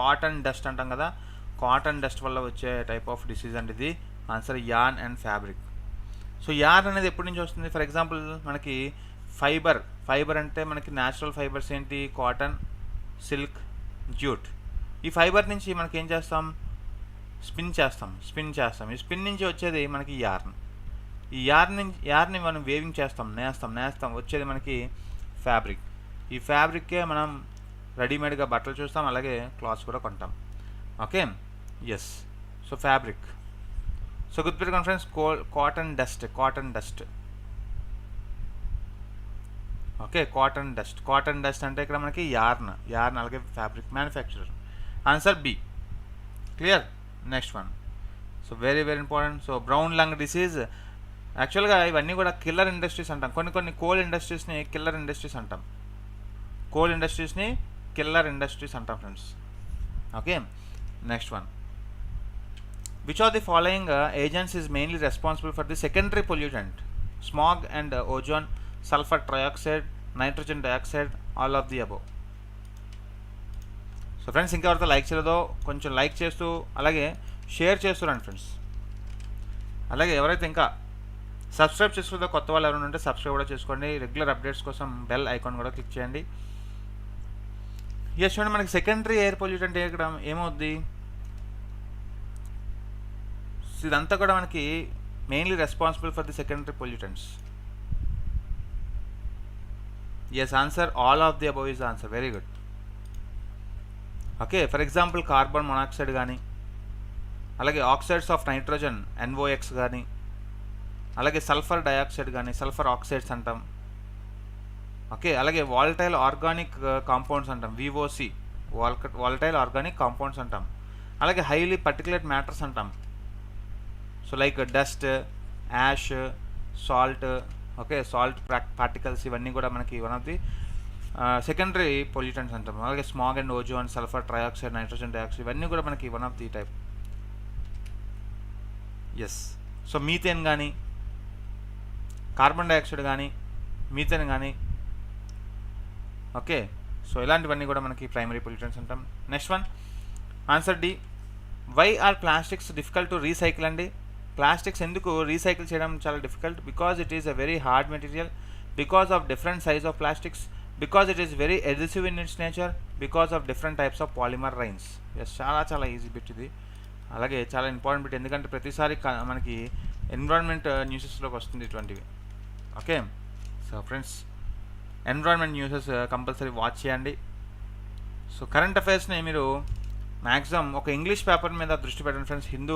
కాటన్ డస్ట్ అంటాం కదా, కాటన్ డస్ట్ వల్ల వచ్చే టైప్ ఆఫ్ డిసీజ్ అండి ఇది. Answer yarn and fabric. So yarn అనేది ఎప్పటి నుంచి వస్తుంది? ఫర్ ఎగ్జాంపుల్ మనకి ఫైబర్ అంటే మనకి న్యాచురల్ ఫైబర్స్ ఏంటి? Cotton, silk, jute. ఈ ఫైబర్ నుంచి మనకి ఏం చేస్తాం? స్పిన్ చేస్తాం. ఈ స్పిన్ నుంచి వచ్చేది మనకి యార్న్. ఈ యార్న్ని మనం వేవింగ్ చేస్తాం, నేస్తాం, వచ్చేది మనకి ఫ్యాబ్రిక్. ఈ ఫ్యాబ్రిక్కే మనం రెడీమేడ్గా బట్టలు చూస్తాం, అలాగే క్లాత్స్ కూడా కొంటాం. Okay, yes. So fabric. So గుర్తుపెట్టుకోండి friends, cotton dust. Okay, cotton dust అంటే ఇక్కడ మనకి యార్న్, అలాగే fabric manufacturer. Answer B. Clear? Next one, so very very important. So brown lung disease, యాక్చువల్గా ఇవన్నీ కూడా కిల్లర్ ఇండస్ట్రీస్ అంటాం. కొన్ని కోల్ ఇండస్ట్రీస్ని కిల్లర్ ఇండస్ట్రీస్ అంటాం. Friends. Okay, next one, which of the following agents is mainly responsible for the secondary pollutant? Smog and ozone, sulfur trioxide, nitrogen dioxide, all of the above. So friends ఇంకా ఎవరితో like చేయలేదో కొంచెం like చేస్తూ అలాగే share చేస్తురండి friends. అలాగే ఎవరైతే ఇంకా subscribe చేసుకోలేదో కొత్త వాళ్ళు ఎవరైనా ఉంటే సబ్స్క్రైబ్ కూడా చేసుకోండి. రెగ్యులర్ అప్డేట్స్ కోసం బెల్ ఐకాన్ కూడా క్లిక్ చేయండి. ఎస్, చూడండి మనకి సెకండరీ ఎయిర్ పొల్యూటెంట్ ఇక్కడ ఏమవుద్ది? ఇదంతా కూడా మనకి mainly responsible for the secondary pollutants. Yes, answer all of the above is answer. Very good. Okay, for example carbon monoxide కానీ, అలాగే ఆక్సైడ్స్ ఆఫ్ నైట్రోజన్ NOx కానీ, అలాగే సల్ఫర్ డయాక్సైడ్ కానీ, సల్ఫర్ ఆక్సైడ్స్ అంటాం. ఓకే, అలాగే వాలటైల్ ఆర్గానిక్ కాంపౌండ్స్ అంటాం, VOC, volatile organic compounds అంటాం. అలాగే హైలీ పర్టికులేట్ మ్యాటర్స్ అంటాం. So like dust, ash, salt. Okay, salt particles ఇవన్నీ కూడా మనకి one of the secondary pollutants అంటాం. అలాగే smog and ozone, sulphur trioxide, nitrogen dioxide ఇవన్నీ కూడా మనకి one of the type. Yes. So methane కానీ, కార్బన్ డైఆక్సైడ్ కానీ, మీథేన్ కానీ. ఓకే, సో ఇలాంటివన్నీ కూడా మనకి ప్రైమరీ పొల్యూటెంట్స్ అంటాం. Next one, answer D. Why are plastics difficult to recycle అండి? ప్లాస్టిక్స్ ఎందుకు రీసైకిల్ చేయడం చాలా difficult? Because it is a very hard material, because of different size of plastics, because it is very adhesive in it's nature, because of different types of polymer resins. Yes, చాలా easy bit ఇది. అలాగే చాలా important bit, ఎందుకంటే ప్రతిసారి మనకి environment న్యూసెస్లోకి వస్తుంది ఇటువంటివి. Okay, so friends environment newses compulsory watch చేయండి. సో కరెంట్ అఫైర్స్ని మీరు మ్యాక్సిమం ఒక ఇంగ్లీష్ పేపర్ మీద దృష్టి పెట్టండి ఫ్రెండ్స్. హిందూ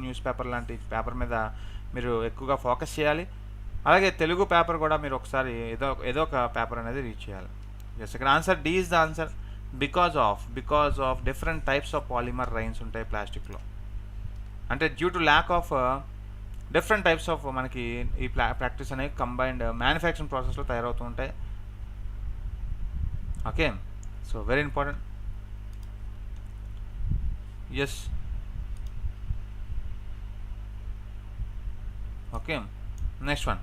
న్యూస్ పేపర్ లాంటి పేపర్ మీద మీరు ఎక్కువగా ఫోకస్ చేయాలి. అలాగే తెలుగు పేపర్ కూడా మీరు ఒకసారి ఏదో ఒక పేపర్ అనేది రీడ్ చేయాలి. ఎస్, ఇక్కడ answer D is the answer. Because of different types of polymer resins ఉంటాయి ప్లాస్టిక్లో. అంటే due to lack of different types of మనకి ఈ ప్రాక్టీస్ అనేవి కంబైన్డ్ మ్యానుఫ్యాక్చరింగ్ ప్రాసెస్లో తయారవుతూ ఉంటాయి. Okay, so very important. Yes, okay, next one.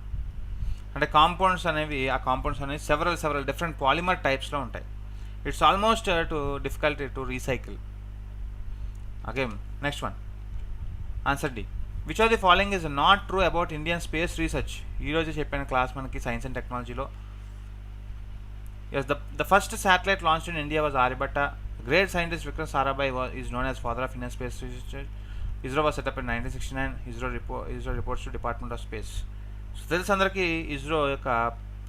అంటే కాంపౌండ్స్ అనేవి సెవరల్ డిఫరెంట్ పాలిమర్ టైప్స్లో ఉంటాయి. It's almost too difficulty to recycle. Okay, next one, answer D. Which of the following is not true about Indian space research? ఈరోజు చెప్పిన class మనకి science and టెక్నాలజీలో. Yes, the first satellite launched in India was Aryabhata. Great scientist Vikram Sarabhai is known as father of Indian space research. ISRO was set up in 1969. ISRO reports to Department of Space. So తెలుసు అందరికీ ఇస్రో యొక్క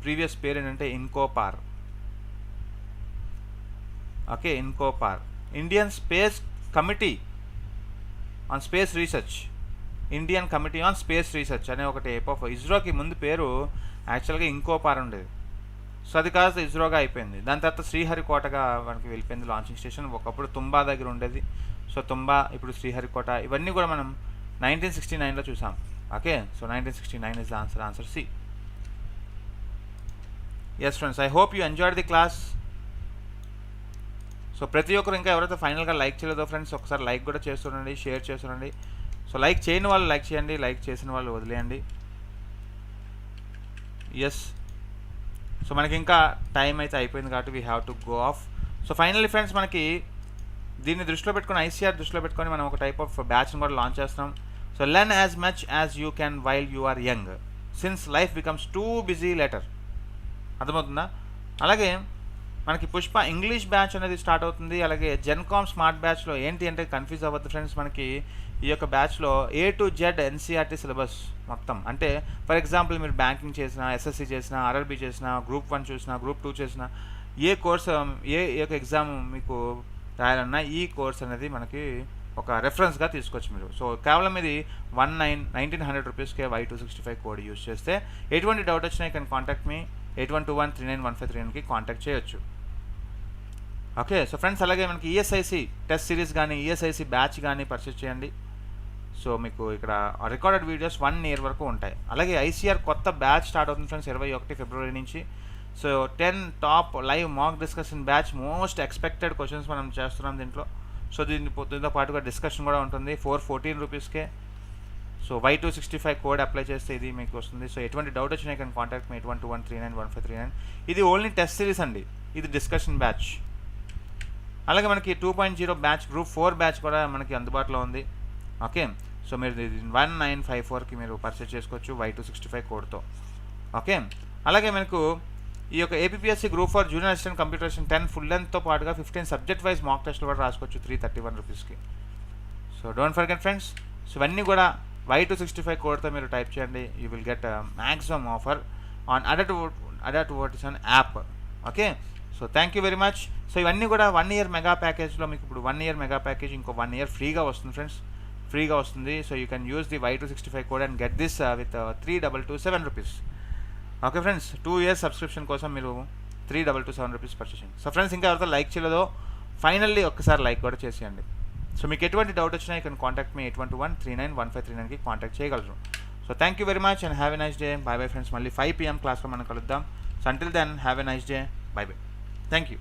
previous పేరు ఏంటంటే INCOSPAR. Okay, INCOSPAR. Indian space committee on space research, Indian committee on space research అనే ఒక type of ఇస్రోకి ముందు పేరు యాక్చువల్గా ఇన్కోపార్ ఉండేది. సో అది కాస్త ఇస్రోగా అయిపోయింది. దాని తర్వాత శ్రీహరికోటగా మనకి వెళ్ళిపోయింది లాంచింగ్ స్టేషన్. ఒకప్పుడు తుంబా దగ్గర ఉండేది. సో తుంబా, ఇప్పుడు శ్రీహరికోట, ఇవన్నీ కూడా మనం 1969లో చూసాం. Okay, so 1969 is the answer. Answer C. Yes friends, I hope you enjoyed the class. So ప్రతి ఒక్కరు ఇంకా ఎవరైతే ఫైనల్గా లైక్ చేయలేదో ఫ్రెండ్స్, ఒకసారి లైక్ కూడా చేస్తుండండి, షేర్ చేస్తుండండి. సో లైక్ చేయని వాళ్ళు లైక్ చేయండి, లైక్ చేసిన వాళ్ళు వదిలేయండి. ఎస్, సో మనకి ఇంకా టైం అయితే అయిపోయింది కాబట్టి we have to go of. So finally friends, మనకి దీన్ని దృష్టిలో పెట్టుకొని, ఐసీఆర్ దృష్టిలో పెట్టుకొని మనం ఒక టైప్ ఆఫ్ బ్యాచ్ని కూడా లాంచ్ చేస్తున్నాం. So learn as much as you can while you are young, since life becomes too busy later. అర్థమవుతుందా? అలాగే మనకి పుష్ప ఇంగ్లీష్ బ్యాచ్ అనేది స్టార్ట్ అవుతుంది. అలాగే జెన్కామ్ స్మార్ట్ బ్యాచ్లో ఏంటి అంటే కన్ఫ్యూజ్ అవ్వద్దు ఫ్రెండ్స్, మనకి ఈ యొక్క బ్యాచ్లో A to Z NCERT syllabus మొత్తం. అంటే ఫర్ ఎగ్జాంపుల్ మీరు బ్యాంకింగ్ చేసినా, SSC చేసినా, RRB చేసినా, Group 1 చూసినా, Group 2 చేసినా, ఏ కోర్స్ ఏ యొక్క ఎగ్జామ్ మీకు రాయాలన్నా ఈ కోర్స్ అనేది మనకి ఒక రెఫరెన్స్గా తీసుకోవచ్చు మీరు. సో కేవలం ఇది 1900 రూపీస్కే Y265 కోడ్ యూజ్ చేస్తే ఎటువంటి డౌట్ వచ్చినా యూ కెన్ కాంటాక్ట్ మీ 8121391539కి కాంటాక్ట్ చేయొచ్చు. ఓకే, సో ఫ్రెండ్స్, అలాగే మనకి ESIC టెస్ట్ సిరీస్ కానీ ESIC బ్యాచ్ కానీ పర్చేస్ చేయండి. సో మీకు ఇక్కడ రికార్డెడ్ వీడియోస్ 1 year వరకు ఉంటాయి. అలాగే ICR కొత్త బ్యాచ్ స్టార్ట్ అవుతుంది ఫ్రెండ్స్ 21 February నుంచి. So 10 top live mock discussion batch, most expected questions మనం చేస్తున్నాం దీంట్లో. సో దీంతో పాటుగా డిస్కషన్ కూడా ఉంటుంది 414 రూపీస్కే. సో Y265 కోడ్ అప్లై చేస్తే ఇది మీకు వస్తుంది. సో ఎటువంటి డౌట్ వచ్చినా కానీ కాంటాక్ట్ మీ 8121391539. ఇది ఓన్లీ టెస్ట్ సిరీస్ అండి, ఇది డిస్కషన్ బ్యాచ్. అలాగే మనకి 2.0 బ్యాచ్, Group 4 బ్యాచ్ కూడా మనకి అందుబాటులో ఉంది. ఓకే, సో మీరు 1954కి మీరు పర్చేస్ చేసుకోవచ్చు Y265 కోడ్తో. ఓకే, అలాగే మనకు ఈ యొక్క APPSC Group 4 junior assistant computation 10 full లెంత్తో పాటుగా 15 సబ్జెక్ట్ వైజ్ మాక్ టెస్ట్లు కూడా రాసుకోవచ్చు 331 రూపీస్కి. So don't forget friends, so ఇవన్నీ కూడా Y265 కోడ్తో మీరు టైప్ చేయండి. You will get maximum offer on అడర్ట్ app. Okay, so thank you very much. So ఇవన్నీ కూడా 1 year మెగా ప్యాకేజ్లో మీకు ఇప్పుడు 1 year మెగా ప్యాకేజ్ ఇంకో 1 year ఫ్రీగా వస్తుంది ఫ్రెండ్స్, ఫ్రీగా వస్తుంది. So you can use the Y265 code and get this with 3227 rupees. Okay friends, 2 years subscription కోసం మీరు 3227 రూపీస్ పర్చేస్ చేయండి. సో ఫ్రెండ్స్, ఇంకా ఎవరితో లైక్ చేయలేదో ఫైనల్లీ ఒక్కసారి లైక్ కూడా చేసేయండి. సో మీకు ఎటువంటి డౌట్ వచ్చినా యూ కెన్ కాంటాక్ట్ మీ 8121391539కి కాంటాక్ట్ చేయగలరు. So thank you very much and have a nice day. Bye bye friends, మళ్ళీ 5 PM క్లాస్లో మనం కలుద్దాం. So until then have a nice day. Bye bye. Thank you.